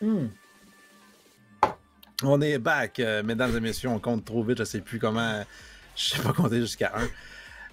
Hmm. On est back, mesdames et messieurs. On compte trop vite. Je sais plus comment. Je sais pas compter jusqu'à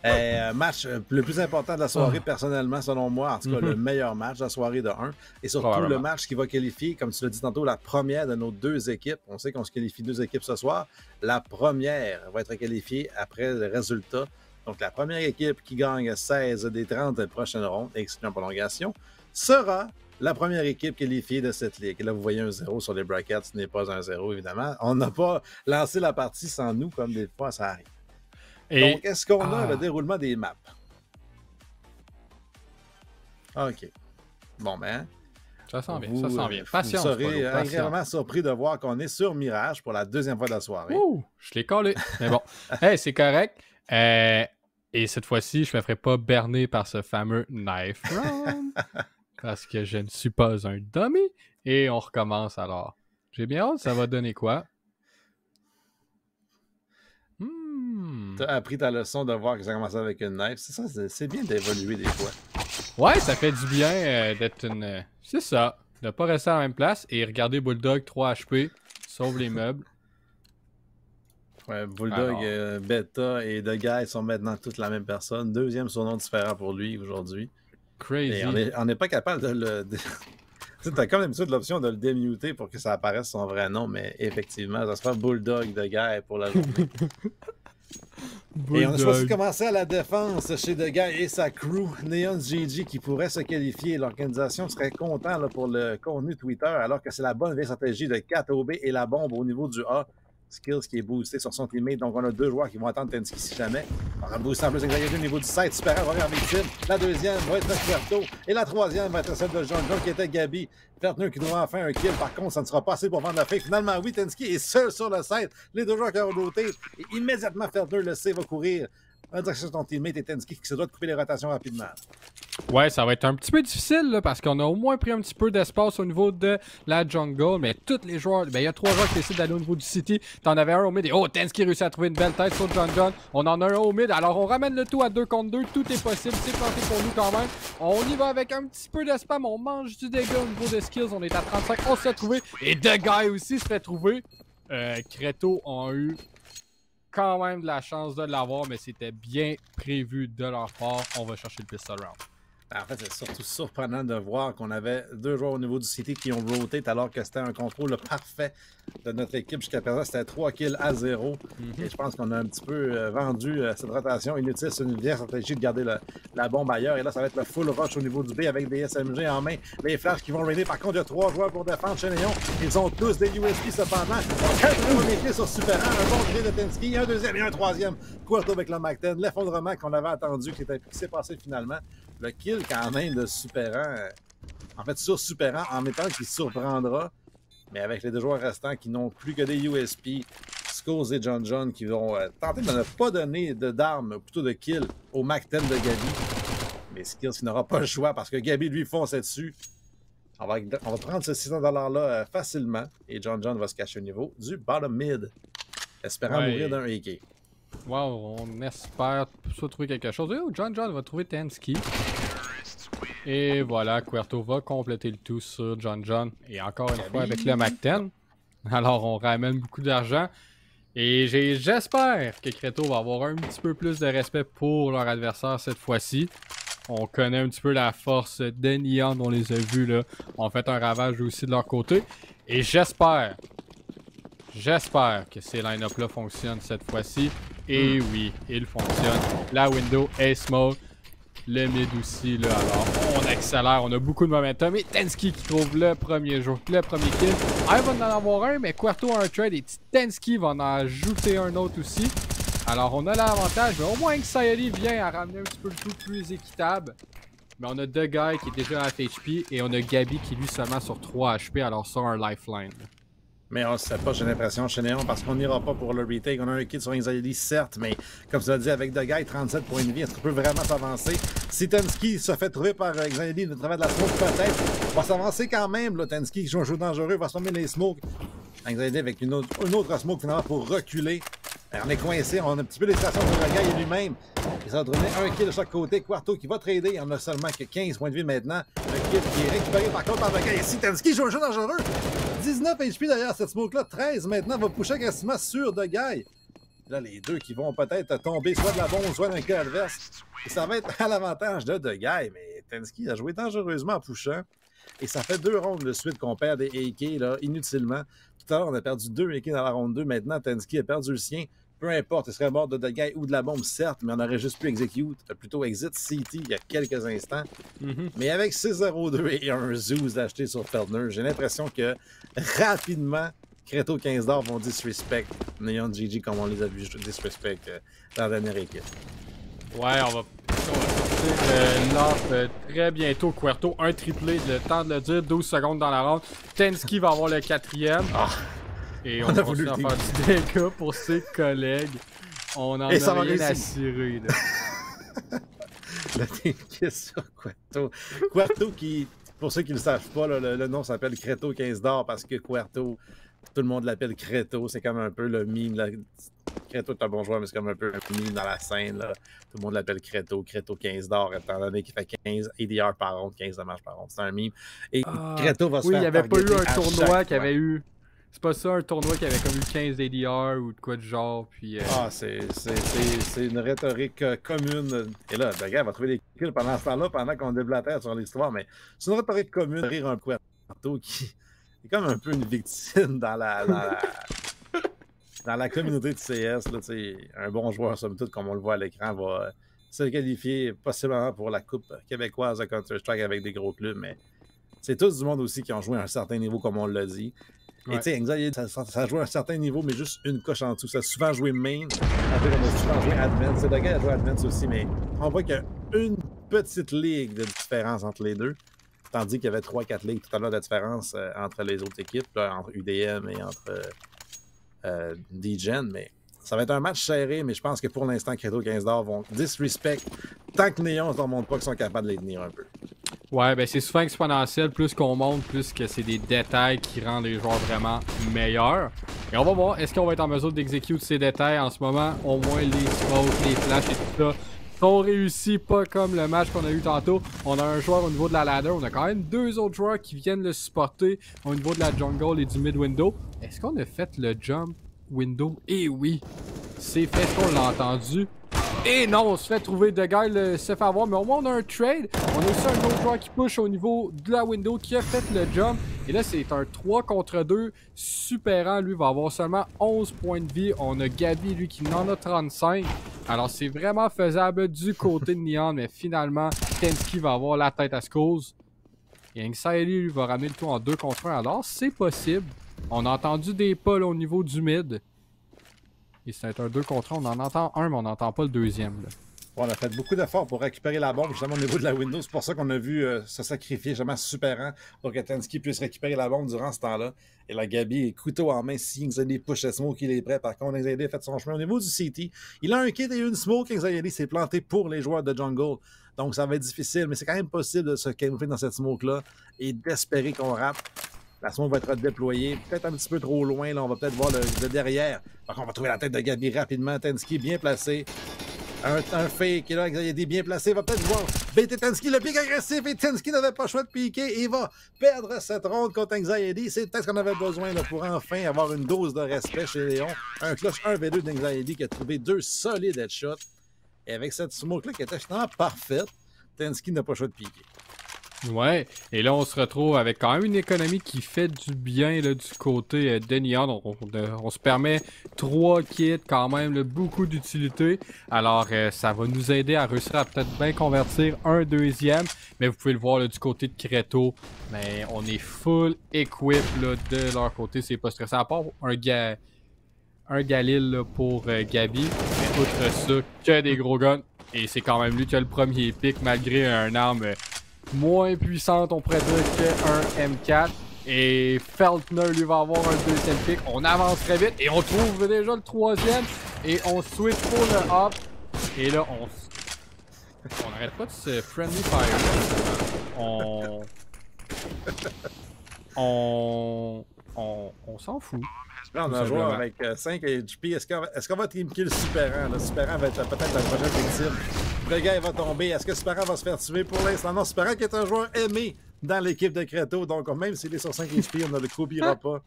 1. Match le plus important de la soirée, personnellement, selon moi. En tout cas, le meilleur match de la soirée de 1. Et surtout, le match qui va qualifier, comme tu l'as dit tantôt, la première de nos deux équipes. On sait qu'on se qualifie deux équipes ce soir. La première va être qualifiée après le résultat. Donc, la première équipe qui gagne 16 des 30 prochaines rondes, excluant prolongation, sera la première équipe qualifiée de cette ligue. Et là, vous voyez un 0 sur les brackets. Ce n'est pas un 0, évidemment. On n'a pas lancé la partie sans nous, comme des fois ça arrive. Donc, est-ce qu'on a le déroulement des maps? OK. Bon, ben. Ça sent bien, ça sent bien. Patience. Vous serez agréablement surpris de voir qu'on est sur Mirage pour la deuxième fois de la soirée. Ouh, je l'ai collé. Mais bon, hey, c'est correct. Et cette fois-ci, je ne me ferai pas berner par ce fameux knife round. Parce que je ne suis pas un dummy. Et on recommence alors. J'ai bien hâte, ça va donner quoi? T'as appris ta leçon de voir que ça commence avec une knife. C'est ça, c'est bien d'évoluer des fois. Ouais, ça fait du bien d'être une... C'est ça, de pas rester à la même place et regarder Bulldog 3 HP, sauve les meubles. Ouais, Bulldog, Beta et The Guy sont maintenant toutes la même personne. Deuxième surnom différent pour lui aujourd'hui. Crazy. Et on n'est pas capable de le... T'as comme d'habitude l'option de le démuter pour que ça apparaisse son vrai nom, mais effectivement, ça sera Bulldog The Guy pour la journée. Et on a choisi de commencer à la défense chez The Guy et sa crew, Neon GG, qui pourrait se qualifier. L'organisation serait content là, pour le contenu Twitter, alors que c'est la bonne vieille stratégie de 4OB et la bombe au niveau du A. Skills qui est boosté sur son teammate. Donc, on a deux joueurs qui vont attendre Tensky si jamais. On va booster en plus Xayadi au niveau du site. Super, première victime. La deuxième va être Ferto. Et la troisième va être celle de John qui était Gabi. Fertner qui doit enfin un kill. Par contre, ça ne sera pas assez pour vendre la fake. Finalement, oui, Tensky est seul sur le site. Les deux joueurs qui ont roté. Et immédiatement, Fertner le sait, va courir en direction de son teammate et Tensky qui se doit de couper les rotations rapidement. Ouais, ça va être un petit peu difficile là, parce qu'on a au moins pris un petit peu d'espace au niveau de la jungle, mais tous les joueurs, il y a 3 joueurs qui décident d'aller au niveau du city. T'en avais un au mid et oh, Tensky réussit à trouver une belle tête sur John. On en a un au mid, alors on ramène le tout à 2 contre 2, tout est possible, c'est planté pour nous quand même. On y va avec un petit peu de spam, on mange du dégât au niveau des skills, on est à 35, on se fait trouver et The Guy aussi se fait trouver. Creto ont eu quand même de la chance de l'avoir, mais c'était bien prévu de leur part. On va chercher le pistol round. En fait, c'est surtout surprenant de voir qu'on avait deux joueurs au niveau du City qui ont rotate alors que c'était un contrôle parfait de notre équipe. Jusqu'à présent, c'était 3 kills à 0. Et je pense qu'on a un petit peu vendu cette rotation inutile. C'est une vieille stratégie de garder la bombe ailleurs. Et là, ça va être le full rush au niveau du B avec des SMG en main. Les flashs qui vont raider. Par contre, il y a 3 joueurs pour défendre chez Néon. Ils ont tous des USP cependant. On va méfier sur Super 1. Un bon gré de Tensky. Un deuxième et un troisième. Quarto avec le Mac-10. L'effondrement qu'on avait attendu qui s'est passé finalement. Le kill quand même de Superan, en fait sur Superan, en mettant qu'il surprendra, mais avec les deux joueurs restants qui n'ont plus que des USP, Skulls et John qui vont tenter de ne pas donner d'armes, plutôt de kill au Mac-10 de Gabi. Mais Skills qui n'aura pas le choix parce que Gabi lui fonce dessus. On va prendre ce 600$-là facilement et John va se cacher au niveau du bottom mid, espérant mourir d'un AK. Wow, on espère soit trouver quelque chose. Oh, John va trouver Tensky. Et voilà, Querto va compléter le tout sur John. Et encore une fois avec le Mac-10. Alors, on ramène beaucoup d'argent. Et j'espère que Creto va avoir un petit peu plus de respect pour leur adversaire cette fois-ci. On connaît un petit peu la force de Neon, on les a vus là. On fait un ravage aussi de leur côté. Et j'espère que ces line-up-là fonctionnent cette fois-ci. Et oui, il fonctionne. La window est smoke. Le mid aussi, là. Alors, on accélère. On a beaucoup de momentum. Et Tensky qui trouve le premier kill. Il va en avoir un, mais Querto a un trade. Et Tensky va en ajouter un autre aussi. Alors, on a l'avantage. Mais au moins que Sayali vient à ramener un petit peu le tout plus équitable. Mais on a The Guy qui est déjà à HP. Et on a Gabi qui lui seulement sur 3 HP. Alors, ça, un lifeline. Mais on ne sait pas, j'ai l'impression, chez Néon, parce qu'on n'ira pas pour le retake. On a un kit sur Anxiety, certes, mais comme tu l'as dit, avec The Guy, 37 points de vie, est-ce qu'on peut vraiment s'avancer? Si Tensky se fait trouver par Anxiety de travers de la smoke, peut-être, on va s'avancer quand même. Là, Tensky qui joue un jeu dangereux, va se former les smokes. Anxiety avec une autre smoke finalement pour reculer. On est coincé, on a un petit peu d'excitation sur The Guy et lui-même. Il s'est donné un kill de chaque côté. Quarto qui va trader, on a seulement que 15 points de vie maintenant. Un équipe qui est récupérée par contre par le gars ici. Tensky joue un jeu dangereux. 19 HP d'ailleurs, cette smoke-là. 13 maintenant va pusher agressivement sur The Guy. Là, les deux qui vont peut-être tomber soit de la bombe, soit d'un cas adverse. Et ça va être à l'avantage de The Guy. Mais Tensky a joué dangereusement en pushant. Et ça fait 2 rondes de suite qu'on perd des AK là, inutilement. Tout à l'heure, on a perdu 2 AK dans la ronde 2. Maintenant, Tensky a perdu le sien. Peu importe, il serait mort de The Guy ou de la bombe, certes, mais on aurait juste pu plutôt exit CT il y a quelques instants. Mais avec 6-0-2 et un Zeus acheté sur Feldner, j'ai l'impression que rapidement, Creto 15 d'or vont disrespect Neon GG comme on les a vus disrespect dans la dernière équipe. Ouais, on va sortir l'off très bientôt. Cuerto, un triplé, le temps de le dire, 12 secondes dans la ronde. Tensky va avoir le 4e. Et on va voulu faire du dégât pour ses collègues. On en a rien à cirer. Le dégât sur Cuerto. Cuerto qui, pour ceux qui ne le savent pas, là, le nom s'appelle Creto 15 d'or parce que Cuerto, tout le monde l'appelle Creto. C'est comme un peu le meme. Là. Creto est un bon joueur, mais c'est comme un peu un meme dans la scène. Là. Tout le monde l'appelle Creto. Creto 15 d'or, étant donné qu'il fait 15 ADR par ronde, 15 dommages par ronde. C'est un meme. Et Creto va se faire. Oui, il n'y avait pas eu un tournoi qui avait eu. C'est pas ça, un tournoi qui avait comme eu 15 ADR ou de quoi du genre, puis... c'est une rhétorique commune. Et là, le gars va trouver des kills pendant ce temps-là, pendant qu'on déblatère sur l'histoire, mais c'est une rhétorique commune. Rire un Cuerto qui est comme un peu une victime dans dans la communauté de CS. Là, un bon joueur, somme toute, comme on le voit à l'écran, va se qualifier possiblement pour la Coupe québécoise de Counter-Strike avec des gros clubs, mais c'est tous du monde aussi qui ont joué à un certain niveau, comme on l'a dit. Et tu sais, Anxiety, ça joue à un certain niveau, mais juste une coche en dessous. Ça a souvent joué main, après on a souvent joué advance. C'est le gars qui a joué advance aussi, mais on voit qu'il y a une petite ligue de différence entre les deux. Tandis qu'il y avait 3-4 ligues tout à l'heure de différence entre les autres équipes, là, entre UDM et entre DGen. Mais ça va être un match serré, mais je pense que pour l'instant, Creto 15 d'or vont disrespect tant que Néon ne leur montre pas qu'ils sont capables de les tenir un peu. Ouais, ben c'est souvent exponentiel. Plus qu'on monte, plus que c'est des détails qui rendent les joueurs vraiment meilleurs. Et on va voir, est-ce qu'on va être en mesure d'exécuter ces détails en ce moment? Au moins les smokes, les flashs et tout ça sont réussis, pas comme le match qu'on a eu tantôt. On a un joueur au niveau de la ladder, on a quand même 2 autres joueurs qui viennent le supporter au niveau de la jungle et du mid window. Est-ce qu'on a fait le jump window? Eh oui, c'est fait, est-ce qu'on l'a entendu? Et non, on se fait trouver The Guy se fait avoir, mais au moins on a un trade. On a aussi un autre joueur qui push au niveau de la window qui a fait le jump. Et là, c'est un 3 contre 2. Supérant, lui, va avoir seulement 11 points de vie. On a Gabi, lui, qui en a 35. Alors, c'est vraiment faisable du côté de Neon, mais finalement, Tensky va avoir la tête à ce cause. Et Anxiety, lui, va ramener le tout en 2 contre 1. Alors, c'est possible. On a entendu des pas là, au niveau du mid. Et c'est un 2 contre 1, on en entend un, mais on n'entend pas le deuxième. Là. On a fait beaucoup d'efforts pour récupérer la bombe, justement au niveau de la window. C'est pour ça qu'on a vu se sacrifier, justement, Supérant pour que Tensky puisse récupérer la bombe durant ce temps-là. Et la Gabi est couteau en main. Si Anxiety push le smoke, il est prêt. Par contre, Anxiety a fait son chemin au niveau du CT. Il a un kit et une smoke. Anxiety s'est planté pour les joueurs de jungle. Donc, ça va être difficile, mais c'est quand même possible de se camoufler dans cette smoke-là et d'espérer qu'on rate. La smoke va être déployée, peut-être un petit peu trop loin. Là, on va peut-être voir le derrière. Par contre, on va trouver la tête de Gabi rapidement. Tensky bien placé. Un fake. Et là, Anxiety bien placé. Il va peut-être voir BT Tensky, le pic agressif. Et Tensky n'avait pas le choix de piquer. Et il va perdre cette ronde contre Anxiety. C'est peut-être ce qu'on avait besoin là, pour enfin avoir une dose de respect chez Léon. Un clutch 1v2 d'Anxiety qui a trouvé 2 solides headshots. Et avec cette smoke-là qui était finalement parfaite, Tensky n'a pas le choix de piquer. Ouais, et là on se retrouve avec quand même une économie qui fait du bien là, du côté de Neon. On se permet 3 kits quand même, là, beaucoup d'utilité. Alors ça va nous aider à réussir à peut-être bien convertir un deuxième. Mais vous pouvez le voir là, du côté de Creto, mais on est full equip là, de leur côté. C'est pas stressant, à part un Galil là, pour Gabi. Mais outre ça, que des gros guns. Et c'est quand même lui qui a le premier pick malgré un arme moins puissante, on pourrait dire, qu'un M4. Et Feltner, lui, va avoir un deuxième pick. On avance très vite et on trouve déjà le troisième. Et on switch pour le hop. Et là, on n'arrête pas de se friendly fire. On s'en fout. Là, on a un joueur avec 5 HP. Est-ce qu'on va team kill Supérant? Le Supérant va être peut-être la prochaine victime. Le gars il va tomber. Est-ce que Supérant va se faire tuer pour l'instant? Non, Supérant qui est un joueur aimé dans l'équipe de Creto. Donc, même s'il est sur 5 HP, on ne le copiera pas.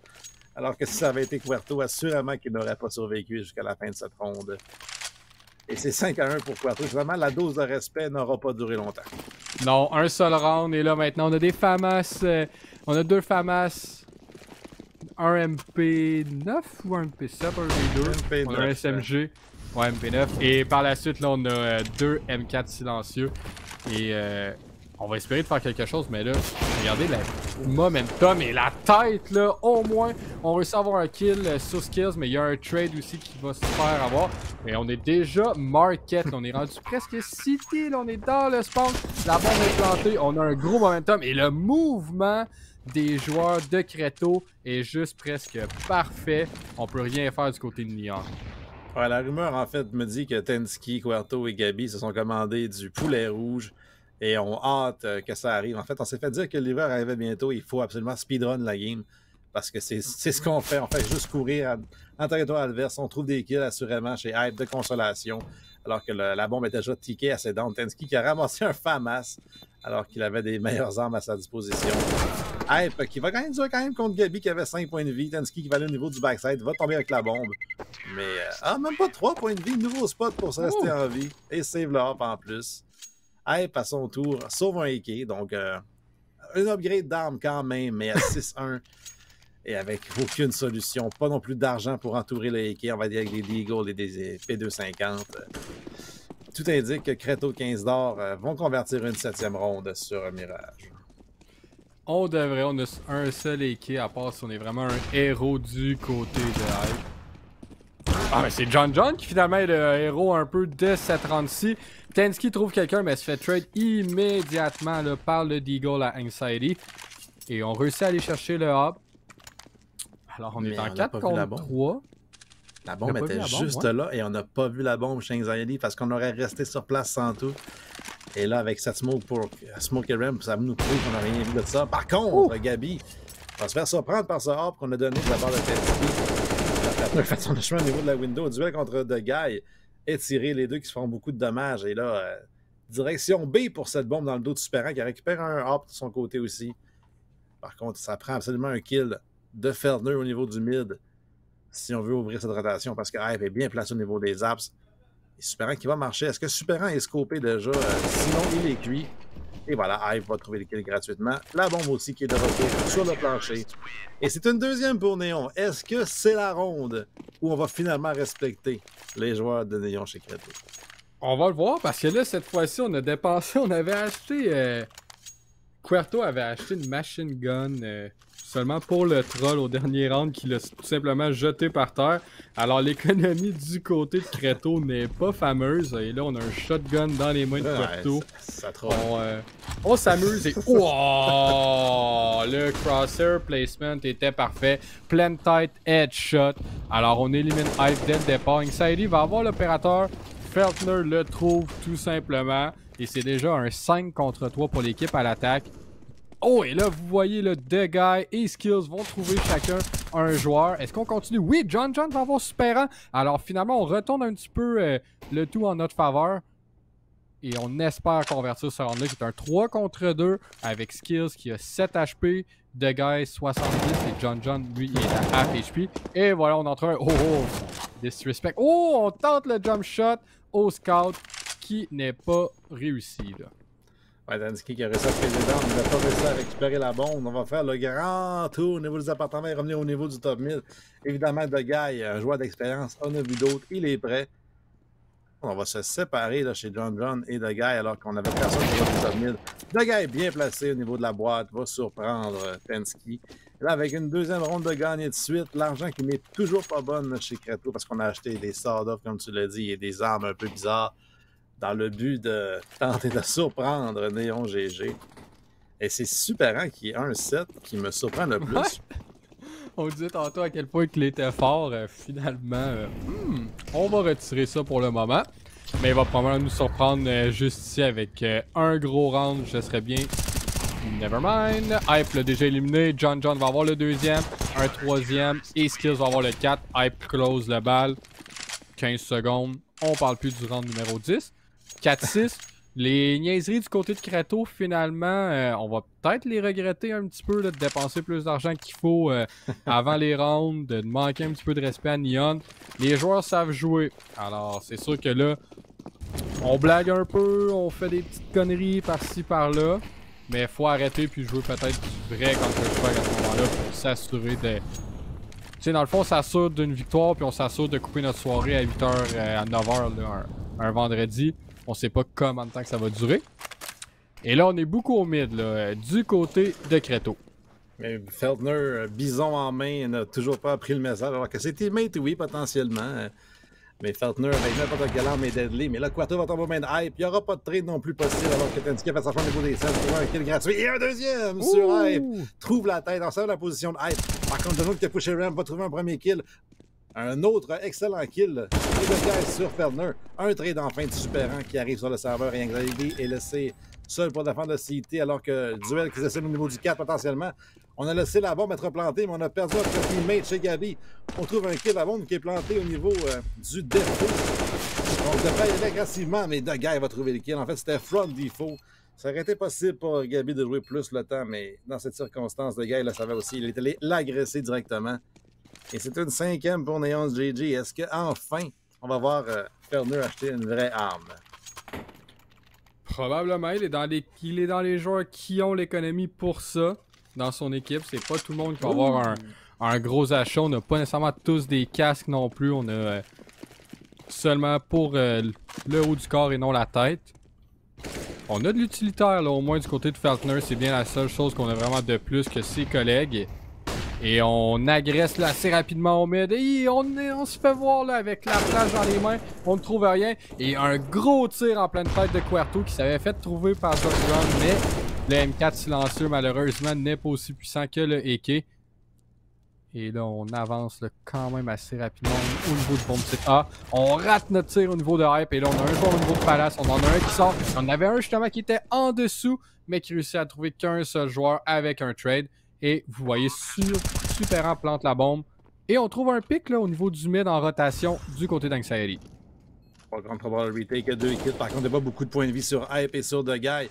Alors que si ça avait été Querto, assurément qu'il n'aurait pas survécu jusqu'à la fin de cette ronde. Et c'est 5-1 pour Querto. Vraiment, la dose de respect n'aura pas duré longtemps. Non, un seul round. Et là, maintenant, on a des FAMAS. On a 2 FAMAS. Un MP9 ou un MP7, un des deux. MP9, on a un SMG. Ouais, MP9. Et par la suite, là, on a 2 M4 silencieux. Et on va espérer de faire quelque chose, mais là, regardez le momentum et la tête, là, au moins. On réussit à avoir un kill sur skills, mais il y a un trade aussi qui va se faire avoir. Et on est déjà market, on est rendu presque city, là, on est dans le spawn. La bombe est plantée, on a un gros momentum et le mouvement des joueurs de Creto est juste presque parfait. On peut rien faire du côté de Neon. Ouais, la rumeur, en fait, me dit que Tensky, Querto et Gabi se sont commandés du poulet rouge et ont hâte que ça arrive. En fait, on s'est fait dire que l'hiver arrivait bientôt. Il faut absolument speedrun la game parce que c'est ce qu'on fait. On fait juste courir en territoire adverse. On trouve des kills assurément chez Hype de consolation alors que la bombe était déjà tickée assez down. Tensky qui a ramassé un FAMAS alors qu'il avait des meilleures armes à sa disposition. Hype qui va quand même contre Gabi qui avait 5 points de vie. Tensky qui va aller au niveau du backside, va tomber avec la bombe. Mais, même pas 3 points de vie. Nouveau spot pour se rester en vie. Et save le hop en plus. Hype à son tour sauve un AK. Donc, un upgrade d'armes quand même, mais à 6-1. Et avec aucune solution. Pas non plus d'argent pour entourer le AK. On va dire avec des Deagle et des P250. Tout indique que Creto 15 d'or vont convertir une 7e ronde sur un Mirage. On devrait, on a un seul AK, à part si on est vraiment un héros du côté de Hype. Ah, mais c'est John qui finalement est le héros un peu de cette ronde-ci. Tensky trouve quelqu'un, mais se fait trade immédiatement là, par le Deagle à Anxiety. Et on réussit à aller chercher le hub. Alors on est en 4 contre 3. La bombe était juste là et on n'a pas vu la bombe chez Anxiety parce qu'on aurait resté sur place sans tout. Et là, avec cette smoke pour Smoke Rem, ça nous prouve qu'on n'a rien vu de ça. Par contre, Gabi va se faire surprendre par ce hop qu'on a donné de la part de Tensky. Il a fait son chemin au niveau de la window. Duel contre The Guy. Étirer les deux qui se font beaucoup de dommages. Et là, direction B pour cette bombe dans le dos de Superant qui récupère un hop de son côté aussi. Par contre, ça prend absolument un kill de Feldner au niveau du mid si on veut ouvrir cette rotation parce que Hype est bien placé au niveau des apps. Et Superant qui va marcher. Est-ce que Superant est scopé déjà? Sinon, il est cuit. Et voilà, Hype va trouver le kill gratuitement. La bombe aussi qui est de retour sur le plancher. Et c'est une deuxième pour Néon. Est-ce que c'est la ronde où on va finalement respecter les joueurs de Néon chez Creto? On va le voir parce que là, cette fois-ci, on a dépensé. On avait acheté... Querto avait acheté une machine gun seulement pour le troll au dernier round qu'il a tout simplement jeté par terre. Alors l'économie du côté de Creto n'est pas fameuse. Et là, on a un shotgun dans les mains de Querto. On s'amuse et... Oh! Le crosshair placement était parfait. Pleine tête, headshot. Alors on élimine Hype dès le départ. Anxiety va avoir l'opérateur. Feltner le trouve tout simplement. Et c'est déjà un 5 contre 3 pour l'équipe à l'attaque. Oh, et là, vous voyez, le The Guy et Skills vont trouver chacun un joueur. Est-ce qu'on continue? Oui, John va avoir Superant. Alors, finalement, on retourne un petit peu le tout en notre faveur. Et on espère convertir ce round-là, qui est un 3 contre 2, avec Skills qui a 7 HP, The Guy 70, et John, lui, il est à half HP. Et voilà, on entre un... Oh, disrespect. Oh, on tente le jump shot au scout, qui n'est pas réussi, là. Ouais, Tensky qui a réussi à se péter down, il n'a pas réussi à récupérer la bombe. On va faire le grand tour au niveau des appartements et revenir au niveau du top 1000. Évidemment, The Guy, un joueur d'expérience, on a vu d'autres, il est prêt. On va se séparer là, chez John et The Guy alors qu'on avait personne pour le top 1000. The Guy est bien placé au niveau de la boîte, va surprendre Tensky. Là, avec une deuxième ronde de gagner de suite, l'argent qui n'est toujours pas bonne chez Creto parce qu'on a acheté des sawed-off, comme tu l'as dit, et des armes un peu bizarres dans le but de tenter de surprendre Néon GG. Et c'est Superant qui est 1-7 qui me surprend le plus. Ouais. On disait tantôt à quel point il était fort. Finalement, on va retirer ça pour le moment. Mais il va probablement nous surprendre juste ici avec un gros round. Je serais bien. Nevermind. Hype l'a déjà éliminé. John va avoir le deuxième. Un troisième. Et Skills va avoir le 4. Hype close le bal. 15 secondes. On parle plus du round numéro 10. 4-6. Les niaiseries du côté de Kratos, finalement, on va peut-être les regretter un petit peu, là, de dépenser plus d'argent qu'il faut avant les rounds, de manquer un petit peu de respect à Neon. Les joueurs savent jouer. Alors, c'est sûr que là, on blague un peu, on fait des petites conneries par-ci, par-là. Mais il faut arrêter puis jouer peut-être du vrai Counter-Strike à ce moment-là pour s'assurer de... Tu sais, dans le fond, on s'assure d'une victoire puis on s'assure de couper notre soirée à 8h, à 9h, là, un vendredi. On sait pas combien de temps que ça va durer. Et là, on est beaucoup au mid, là, du côté de Kratos. Mais Feldner, bison en main, n'a toujours pas appris le message, alors que ses teammates, oui, potentiellement. Mais Feldner avec n'importe quelle arme est deadly. Mais là, Quarto va tomber au main de hype. Il n'y aura pas de trade non plus possible, alors que Tensky a fait sa chance au niveau des 16 pour un kill gratuit. Et un deuxième sur hype. Trouve la tête en seule la position de hype. Par contre, Donald qui a pushé Ram va trouver un premier kill. Un autre excellent kill. Et le gars sur Feldner. Un trade enfin du super-rang qui arrive sur le serveur et Anxiety est laissé seul pour défendre le CT alors que duel qui s'essaie au niveau du 4 potentiellement. On a laissé la bombe être plantée, mais on a perdu notre teammate chez Gabi. On trouve un kill à bombe qui est planté au niveau du défaut. On devrait y aller agressivement, mais The Guy va trouver le kill. En fait, c'était front default. Ça aurait été possible pour Gabi de jouer plus le temps, mais dans cette circonstance, The Guy le savait aussi. Il est allé l'agresser directement. Et c'est une 5e pour Neon GG. Est-ce qu'enfin, on va voir Feldner acheter une vraie arme? Probablement, il est dans les joueurs qui ont l'économie pour ça dans son équipe. C'est pas tout le monde qui va avoir un gros achat. On n'a pas nécessairement tous des casques non plus. On a seulement pour le haut du corps et non la tête. On a de l'utilitaire, là, au moins du côté de Feldner. C'est bien la seule chose qu'on a vraiment de plus que ses collègues. Et on agresse là assez rapidement au mid. Et on se fait voir là avec la flash dans les mains. On ne trouve rien. Et un gros tir en pleine tête de Quarto qui s'avait fait trouver par Josh Brown. Mais le M4 silencieux malheureusement n'est pas aussi puissant que le AK. Et là on avance là, quand même assez rapidement au niveau du bomb site A. On rate notre tir au niveau de hype. Et là on a un joueur au niveau de Palace. On en a un qui sort. On avait un justement qui était en dessous. Mais qui réussit à trouver qu'un seul joueur avec un trade. Et vous voyez, Superant plante la bombe. Et on trouve un pic là, au niveau du mid en rotation du côté d'Anxiety. Pas grand problème le retake, 2 kills. Par contre, il n'y a pas beaucoup de points de vie sur Hype et sur The Guy.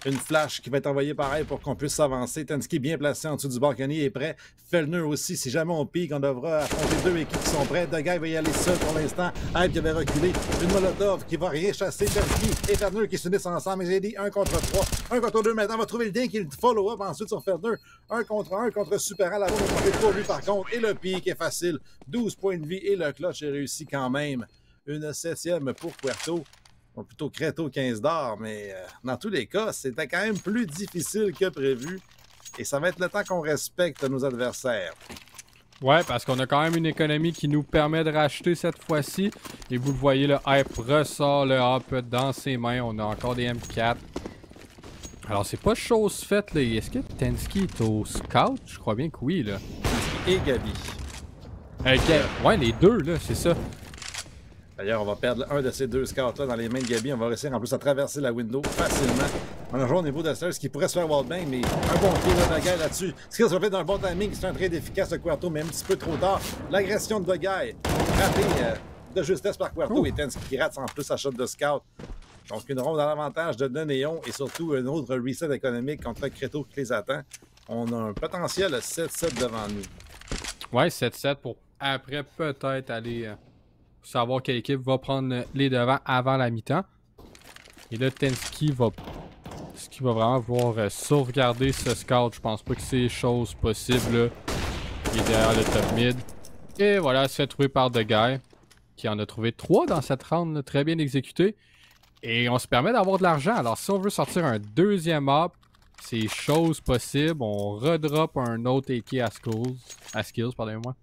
Une flash qui va être envoyée par Hype pour qu'on puisse s'avancer. Tensky bien placé en dessous du balcony est prêt. Feldner aussi. Si jamais on pique, on devra affronter 2 équipes qui sont prêtes. The Guy va y aller seul pour l'instant. Hype qui avait reculé. Une Molotov qui va rien chasser. Tensky et Feldner qui s'unissent ensemble. Mais j'ai dit 1 contre 3. 1 contre 2 maintenant. On va trouver le ding qui le follow-up ensuite sur Feldner. 1 contre Superant. La bombe est montée pour lui par contre. Et le pique est facile. 12 points de vie et le clutch est réussi quand même. Une 7e pour Puerto. Ou plutôt Kratos 15 d'or, mais dans tous les cas, c'était quand même plus difficile que prévu. Et ça va être le temps qu'on respecte nos adversaires. Ouais, parce qu'on a quand même une économie qui nous permet de racheter cette fois-ci. Et vous le voyez, le Hype ressort le Hype dans ses mains. On a encore des M4. Alors, c'est pas chose faite, là. Est-ce que Tensky est au scout? Je crois bien que oui, là. Et Gabi. Ouais, les deux, là, c'est ça. D'ailleurs, on va perdre un de ces 2 scouts-là dans les mains de Gabi. On va réussir en plus à traverser la window facilement. On a joué au niveau de Stairs qui pourrait se faire wallbang, mais un bon kill de Guy là-dessus. Ce qui se fait d'un bon timing, c'est un trade efficace de Quarto, mais un petit peu trop tard. L'agression de Guy, ratée de justesse par Quarto et Tensky qui rate en plus sa shot de scout. Donc une ronde à l'avantage de Néon et surtout un autre reset économique contre Kratos qui les attend. On a un potentiel 7-7 devant nous. Ouais, 7-7 pour après peut-être aller... savoir quelle équipe va prendre les devants avant la mi-temps. Et là, Tensky va vraiment vouloir sauvegarder ce scout. Je pense pas que c'est chose possible. Là. Il est derrière le top mid. Et voilà, se fait trouver par The Guy, qui en a trouvé 3 dans cette round, là, très bien exécuté. Et on se permet d'avoir de l'argent. Alors, si on veut sortir un deuxième map, c'est chose possible. On redrop un autre AK à skills, pardonnez-moi.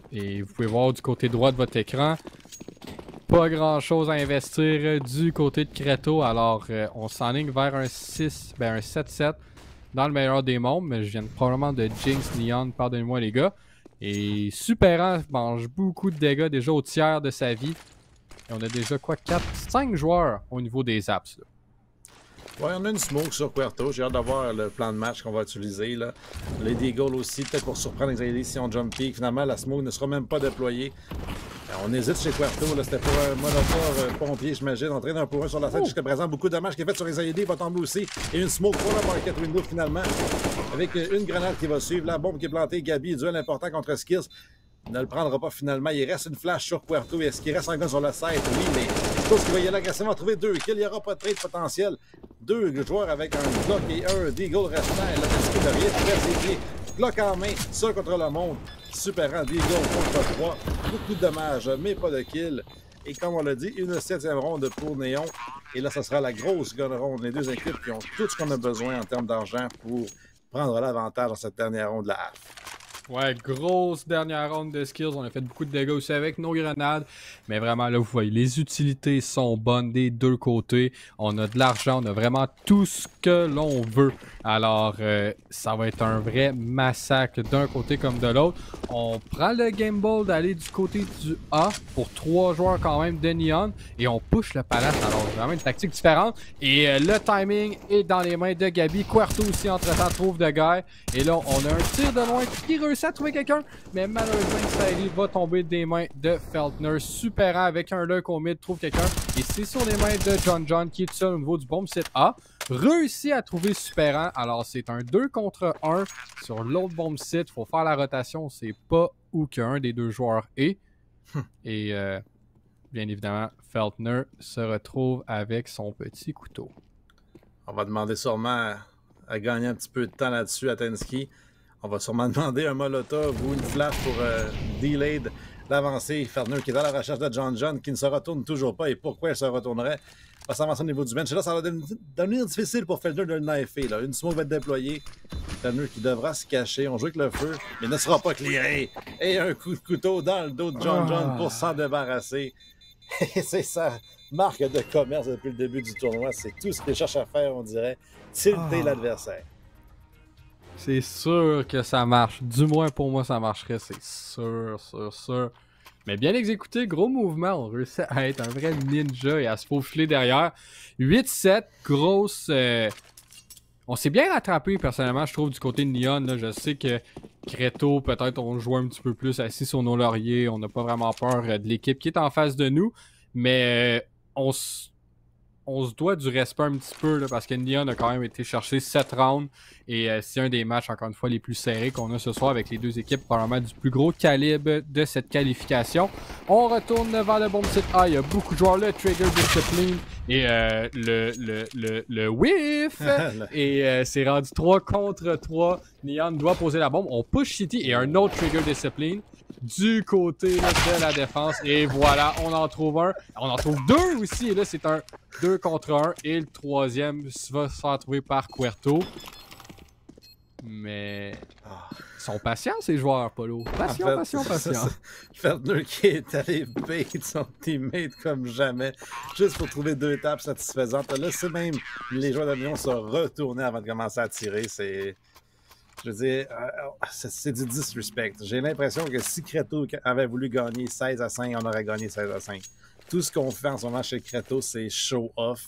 Et vous pouvez voir du côté droit de votre écran, pas grand chose à investir du côté de Kratos. Alors on s'enligne vers un 7-7 dans le meilleur des mondes. Mais je viens probablement de Jinx Neon, pardonnez-moi les gars. Et Superant mange beaucoup de dégâts déjà au tiers de sa vie. Et on a déjà quoi, 5 joueurs au niveau des apps là. Ouais, on a une smoke sur Puerto. J'ai hâte d'avoir le plan de match qu'on va utiliser. Là. Les Deagle aussi, peut-être pour surprendre les Anxiety si on jump peak. Finalement, la smoke ne sera même pas déployée. On hésite chez Quarto, c'était pour un Molotov pompier, j'imagine. On traîne un pour un sur la tête jusqu'à présent. Beaucoup de dommages qui est fait sur les AED, il va tomber aussi. Et une smoke pour la market window finalement. Avec une grenade qui va suivre. La bombe qui est plantée. Gabi, duel important contre Skills. Il ne le prendra pas finalement. Il reste une flash sur Quarto. Est-ce qu'il reste un gars sur le site? Oui, mais je pense qu'il va y aller agressivement trouver 2 kills. Il n'y aura pas de trade potentiel. 2 joueurs avec un Glock et un Deagle restant. La tactique de rien. Il reste ses pieds. Glock en main. Seul contre le monde. Super rang. Deagle contre 3. Beaucoup de dommages, mais pas de kills. Et comme on l'a dit, une 7e ronde pour Néon. Et là, ce sera la grosse gun ronde. Les deux équipes qui ont tout ce qu'on a besoin en termes d'argent pour prendre l'avantage dans cette dernière ronde de la half. Ouais, grosse dernière ronde de skills. On a fait beaucoup de dégâts aussi avec nos grenades. Mais vraiment, là, vous voyez, les utilités sont bonnes des deux côtés. On a de l'argent, on a vraiment tout ce que l'on veut. Alors, ça va être un vrai massacre d'un côté comme de l'autre. On prend le game ball d'aller du côté du A pour 3 joueurs quand même de Neon. Et on push le palace. Alors, vraiment une tactique différente. Et le timing est dans les mains de Gabi. Quarto aussi, entre-temps, trouve de guerre. Et là, on a un tir de loin qui réussit à trouver quelqu'un, mais malheureusement Xaylee va tomber des mains de Feltner. Super avec un look au mid, trouve quelqu'un, et c'est sur les mains de John qui est tout seul au niveau du bomb site A. Réussit à trouver Superant, alors c'est un 2 contre 1 sur l'autre bomb site. Faut faire la rotation, c'est pas où qu'un des deux joueurs est. Et bien évidemment, Feltner se retrouve avec son petit couteau. On va demander sûrement à gagner un petit peu de temps là-dessus à Tensky. On va sûrement demander un Molotov ou une flash pour delayed l'avancée. Feltner qui est à la recherche de John qui ne se retourne toujours pas. Et pourquoi il se retournerait? On va s'avancer au niveau du bench. Et là, ça va devenir difficile pour Feltner de le knifer. Là. Une smoke va être déployée. Feltner qui devra se cacher. On joue avec le feu, mais ne sera pas clairé. Et un coup de couteau dans le dos de John pour s'en débarrasser. Et c'est sa marque de commerce depuis le début du tournoi. C'est tout ce qu'il cherche à faire, on dirait. Tilter l'adversaire. C'est sûr que ça marche. Du moins pour moi, ça marcherait. C'est sûr. Mais bien exécuté, gros mouvement. On réussit à être un vrai ninja et à se faufiler derrière. 8-7, grosse... On s'est bien rattrapé, personnellement, je trouve, du côté de Neon. Là. Je sais que Creto, peut-être, on joue un petit peu plus assis sur nos lauriers. On n'a pas vraiment peur de l'équipe qui est en face de nous. Mais on se doit du respect un petit peu, là, parce que Neon a quand même été chercher 7 rounds. Et c'est un des matchs, encore une fois, les plus serrés qu'on a ce soir avec les deux équipes, probablement du plus gros calibre de cette qualification. On retourne vers le bomb site A. Il y a beaucoup de joueurs, le Trigger Discipline et le Whiff. Et c'est rendu 3 contre 3. Neon doit poser la bombe. On push City et un autre Trigger Discipline du côté là, de la défense. Et voilà, on en trouve un. On en trouve 2 aussi. Et là, c'est un 2 contre 1. Et le troisième va se faire trouver par Querto. Mais ils sont patients, ces joueurs, Polo. Patient. Feltner qui est allé bait son teammate comme jamais, juste pour trouver 2 tapes satisfaisantes. Là, c'est même les joueurs de Lyon se retourner avant de commencer à tirer. C'est... Je veux dire, c'est du disrespect. J'ai l'impression que si Creto avait voulu gagner 16-5, on aurait gagné 16-5. Tout ce qu'on fait en ce moment chez Creto, c'est show-off.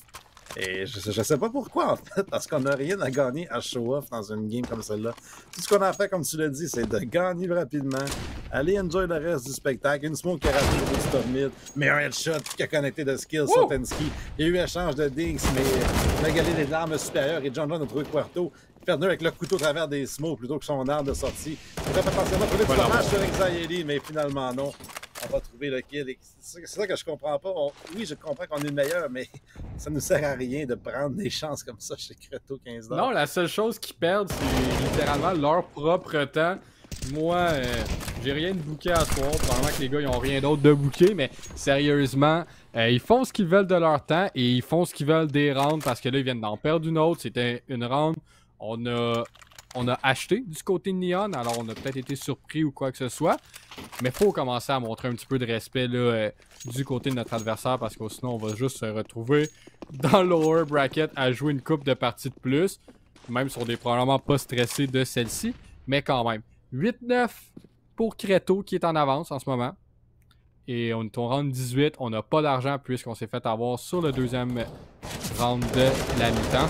Et je sais pas pourquoi, en fait, parce qu'on n'a rien à gagner à show-off dans une game comme celle-là. Tout ce qu'on a fait, comme tu l'as dit, c'est de gagner rapidement, aller enjoy le reste du spectacle. Une smoke qui a raté le stop mid, mais un headshot qui a connecté de skill sur Tensky. Il y a eu un échange de dings, mais on a gagné les armes supérieures et John a trouvé Quarto. Feltner avec le couteau au travers des smokes plutôt que son arme de sortie. Il aurait potentiellement trouvé du dommage sur Xaylee, mais finalement non. On va trouver le kill. C'est ça que je comprends pas. Oui, je comprends qu'on est le meilleur, mais ça ne sert à rien de prendre des chances comme ça chez Creto 15 $. Non, la seule chose qu'ils perdent, c'est littéralement leur propre temps. Moi, j'ai rien de booké à soir. Probablement que les gars, ils ont rien d'autre de booké, mais sérieusement, ils font ce qu'ils veulent de leur temps et ils font ce qu'ils veulent des rounds parce que là, ils viennent d'en perdre une autre. C'était une round. On a acheté du côté de Neon, alors on a peut-être été surpris ou quoi que ce soit. Mais il faut commencer à montrer un petit peu de respect là, du côté de notre adversaire parce que sinon on va juste se retrouver dans le lower bracket à jouer une coupe de parties de plus. Même sur des probablement pas stressés de celle-ci. Mais quand même. 8-9 pour Creto qui est en avance en ce moment. Et on est au round 18. On n'a pas d'argent puisqu'on s'est fait avoir sur le deuxième round de la mi-temps.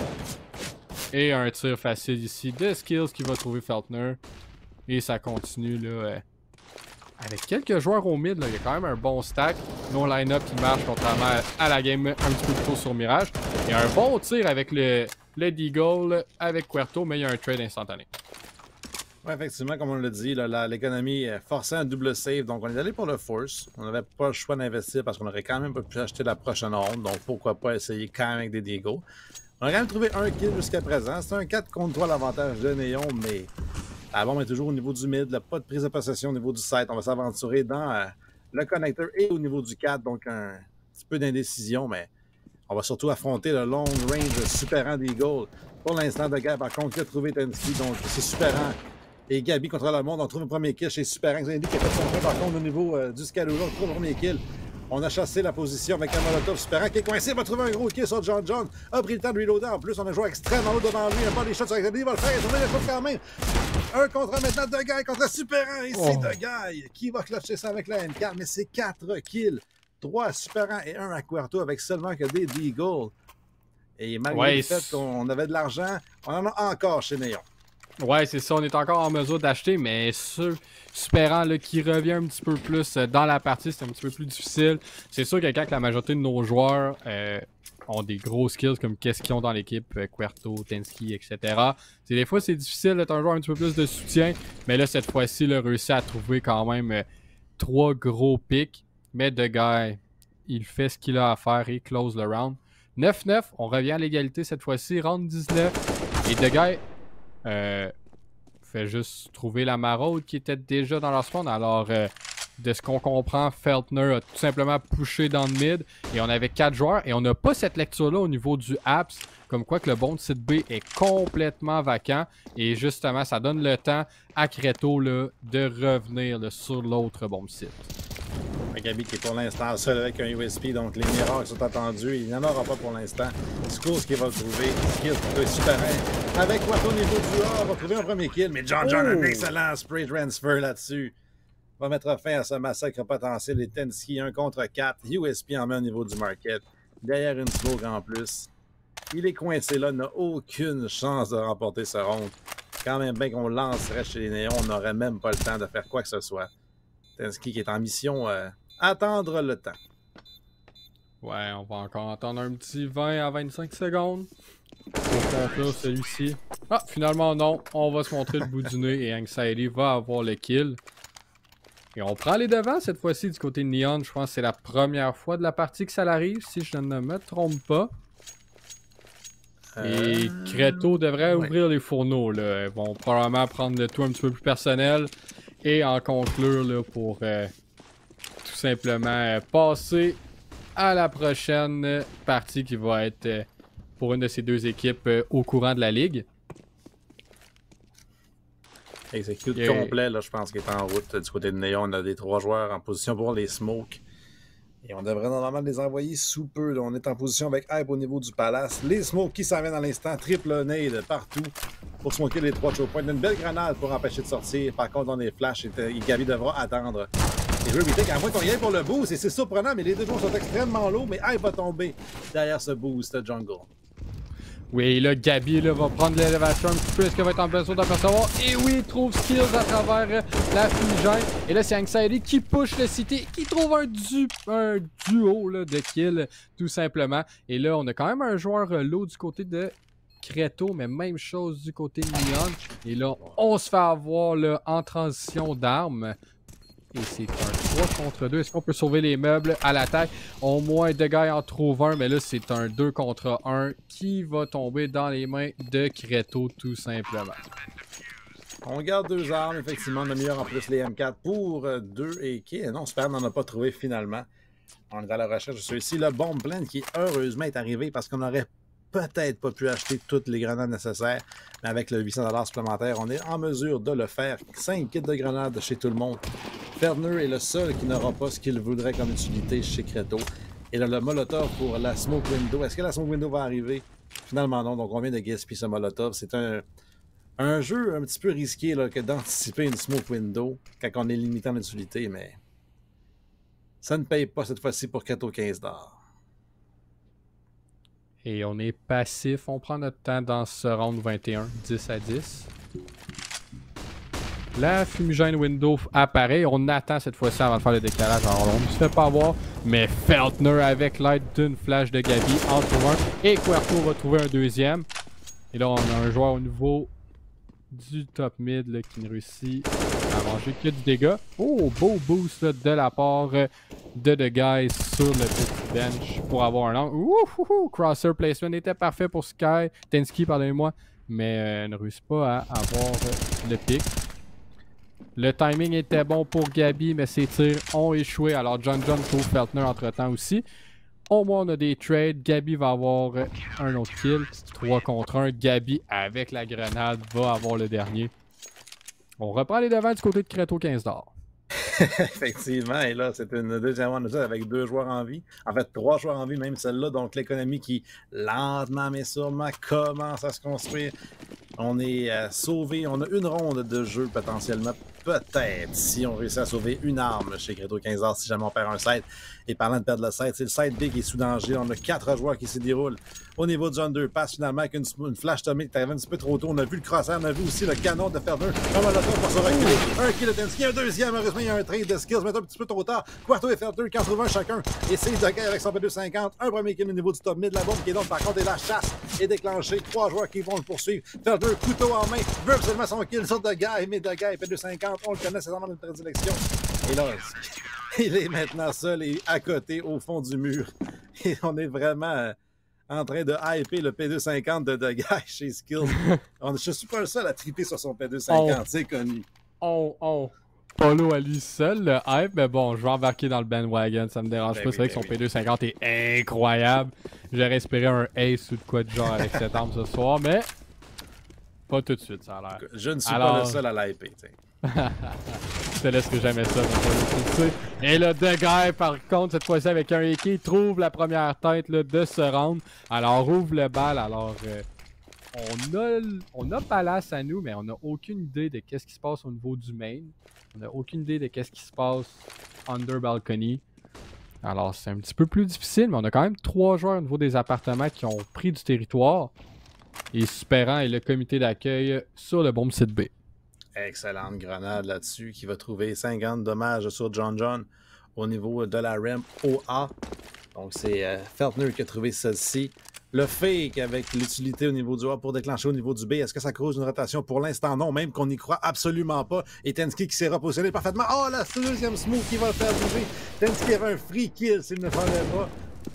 Et un tir facile ici de Skills qui va trouver Feltner. Et ça continue là. avec quelques joueurs au mid, là, il y a quand même un bon stack. Nos line-up qui marche contrairement à la game un petit peu plus tôt sur Mirage. Il y a un bon tir avec le Deagle avec Querto, mais il y a un trade instantané. Ouais, effectivement, comme on l'a dit, l'économie forçait un double save, donc on est allé pour le force. On n'avait pas le choix d'investir parce qu'on aurait quand même pas pu acheter la prochaine ronde, donc pourquoi pas essayer quand même avec des Deagle. On a quand même trouvé un kill jusqu'à présent. C'est un 4 contre 3 l'avantage de Néon, mais la bombe est toujours au niveau du mid, là, pas de prise de possession au niveau du site. On va s'aventurer dans le connecteur et au niveau du 4, donc un petit peu d'indécision, mais on va surtout affronter le long range supérant d'Eagle. Pour l'instant, de guerre, par contre, qui a trouvé Tensky, donc c'est supérant. Et Gabi contre le monde, on trouve le premier kill chez Supérant. Vous avez dit qu'il a fait son point, par contre, au niveau du Scalolo, on trouve le premier kill. On a chassé la position avec un Molotov Supérant qui est coincé, va trouver un gros kill sur John John. A pris le temps de reloader. En plus, on a joué extrêmement haut devant lui. Il a pas des shots sur la il va le faire. Il va le faire quand même. Un contre un maintenant de Guy contre Supérant. Et c'est de Guy qui va clutcher ça avec la M4. Mais c'est 4 kills. 3 à Supérant et 1 à Querto avec seulement que des Deagle. Et malgré le fait qu'on avait de l'argent, on en a encore chez Néon. Ouais, c'est ça, on est encore en mesure d'acheter, mais ce Supérant là, qui revient un petit peu plus dans la partie, c'est un petit peu plus difficile. C'est sûr que quand la majorité de nos joueurs ont des gros skills comme qu'est-ce qu'ils ont dans l'équipe, Querto, Tensky, etc. Des fois, c'est difficile d'être un joueur un petit peu plus de soutien, mais là, cette fois-ci, il a réussi à trouver quand même 3 gros pics. Mais de Guy, il fait ce qu'il a à faire et close le round. 9-9, on revient à l'égalité cette fois-ci, round 19. Et de Guy fait juste trouver la maraude qui était déjà dans leur spawn. Alors, de ce qu'on comprend, Feltner a tout simplement pushé dans le mid. Et on avait 4 joueurs. Et on n'a pas cette lecture-là au niveau du apps. Comme quoi que le bon site B est complètement vacant. Et justement, ça donne le temps à Querto là, de revenir là, sur l'autre bon site. Gabi qui est pour l'instant seul avec un USP, donc les miracles sont attendus. Il n'y en aura pas pour l'instant. Skills qui va le trouver. Skills supérant. Avec Querto au niveau du A, va trouver un premier kill. Mais John a un excellent spray transfer là-dessus. Va mettre fin à ce massacre potentiel. Les Tensky 1 contre 4. USP en main au niveau du market. Derrière une smoke en plus. Il est coincé là, n'a aucune chance de remporter ce round. Quand même bien qu'on lancerait chez les Néons, on n'aurait même pas le temps de faire quoi que ce soit. Tensky qui est en mission attendre le temps. Ouais, on va encore attendre un petit 20 à 25 secondes pour conclure celui-ci. Ah, finalement non, on va se montrer le bout du nez et Anxiety va avoir le kill. Et on prend les devants cette fois-ci du côté de Neon. Je pense que c'est la première fois de la partie que ça l'arrive, si je ne me trompe pas. Et Querto devrait ouvrir les fourneaux. Là. Ils vont probablement prendre le tout un petit peu plus personnel et en conclure là, pour tout simplement passer à la prochaine partie qui va être pour une de ces deux équipes au courant de la ligue. Execute complet, là, je pense qu'il est en route du côté de Néon. On a des 3 joueurs en position pour les smokes. Et on devrait normalement les envoyer sous peu. Là. On est en position avec Hype au niveau du palace. Les smokes qui s'en viennent dans l'instant. Triple nade partout pour smoker les 3 choke points. Une belle grenade pour empêcher de sortir. Par contre, on est flash et Gabi devra attendre. Et Ruby Tech, à moins qu'on y aille pour le boost. Et c'est surprenant, mais les deux joueurs sont extrêmement lourds. Mais Hype va tomber derrière ce boost jungle. Oui, là, Gabi là, va prendre l'élévation un petit peu. Est-ce qu'elle va être en besoin d'apercevoir? Et oui, il trouve skills à travers la fumigène. Et là, c'est Anxiety qui push le cité, qui trouve un duo là, de kills, tout simplement. Et là, on a quand même un joueur low du côté de Querto, mais même chose du côté de Neon. Et là, on se fait avoir là, en transition d'armes. Et c'est un 3 contre 2. Est-ce qu'on peut sauver les meubles à l'attaque? Au moins, deux gars en trouvent un, mais là, c'est un 2 contre 1 qui va tomber dans les mains de Querto, tout simplement. On garde 2 armes, effectivement. On a mis en plus les M4 pour 2 AK. Non, Super n'en a pas trouvé finalement. On est à la recherche de celui-ci. Le bomb plan qui, heureusement, est arrivé parce qu'on aurait peut-être pas pu acheter toutes les grenades nécessaires. Mais avec le 800$ supplémentaire, on est en mesure de le faire. 5 kits de grenades chez tout le monde. Feltner est le seul qui n'aura pas ce qu'il voudrait comme utilité chez Querto. Et là, le Molotov pour la Smoke Window. Est-ce que la Smoke Window va arriver? Finalement non, donc on vient de gaspiller ce Molotov. C'est un jeu un petit peu risqué là, que d'anticiper une Smoke Window quand on est limité en utilité, mais ça ne paye pas cette fois-ci pour Querto 15$. Et on est passif, on prend notre temps dans ce round 21, 10 à 10. La fumigène window apparaît. On attend cette fois-ci avant de faire le décalage. Alors on ne se fait pas avoir. Mais Feltner avec l'aide d'une flash de Gabi en trouve un. Et Querto va trouver un deuxième. Et là on a un joueur au niveau du top mid là, qui ne réussit à manger que du dégât. Oh, beau boost là, de la part de The Guys sur le petit bench pour avoir un angle. Ouh, crosser placement était parfait pour Tensky, pardonnez-moi, mais ne réussit pas à avoir le pic. Le timing était bon pour Gabi, mais ses tirs ont échoué. Alors John trouve Feltner entre-temps aussi. Au moins, on a des trades. Gabi va avoir un autre kill. 3 contre 1. Gabi, avec la grenade, va avoir le dernier. On reprend les devants du côté de Creto 15 $. Effectivement, et là, c'est une deuxième round avec 2 joueurs en vie. En fait, 3 joueurs en vie, même celle-là. Donc, l'économie qui, lentement mais sûrement, commence à se construire. On est sauvé. On a une ronde de jeu potentiellement. Peut-être si on réussit à sauver une arme chez Creto 15 $, si jamais on perd un side. Et parlant de perdre le side, c'est le side B qui est sous danger. On a 4 joueurs qui se déroulent au niveau du underpass finalement avec une flash atomique qui arrive un petit peu trop tôt. On a vu le crosshair, on a vu aussi le canon de Feltner. Comment le temps pour se reculer. Un kill de Tensky, un deuxième. Heureusement, il y a un trade de skills, mais un petit peu trop tard. Querto et Feltner qui en trouvent un chacun. Et c'est Dogay avec son P250. Un premier kill au niveau du top mid. La bombe qui est donc par contre, et la chasse est déclenchée. 3 joueurs qui vont le poursuivre. Feltner, couteau en main, veut absolument son kill sur Dogay, mais Dogay, P250, on le connaît, c'est vraiment une prédilection. Et là, il est maintenant seul et à côté, au fond du mur. Et on est vraiment en train de hyper le P250 de Dogay chez Skills. Je suis pas le seul à triper sur son P250, c'est connu. Polo à lui seul, le hype, mais bon, je vais embarquer dans le bandwagon, ça me dérange pas. C'est vrai que son P250 est incroyable. J'aurais espéré un ace ou de quoi de genre avec cette arme ce soir, mais pas tout de suite, ça a l'air. Je ne suis pas le seul à l'hyper, tu sais. Je te laisserai jamais ça, mais et là, Dogay, par contre, cette fois-ci avec un AK, il trouve la première tête là, de ce round. Alors, ouvre le bal. Alors, on a Palace à nous, mais on n'a aucune idée de qu'est-ce qui se passe au niveau du main. On n'a aucune idée de qu'est-ce qui se passe under balcony. Alors, c'est un petit peu plus difficile, mais on a quand même 3 joueurs au niveau des appartements qui ont pris du territoire. Et Superant est le comité d'accueil sur le bombe site B. Excellente grenade là-dessus qui va trouver 50 dommages sur John au niveau de la ramp OA. Donc c'est Feltner qui a trouvé celle-ci. Le fake avec l'utilité au niveau du A pour déclencher au niveau du B. Est-ce que ça cause une rotation? Pour l'instant, non, même qu'on n'y croit absolument pas. Et Tensky qui s'est repositionné parfaitement. Oh, la deuxième smoke qui va le faire bouger. Tensky avait un free kill s'il ne fallait pas.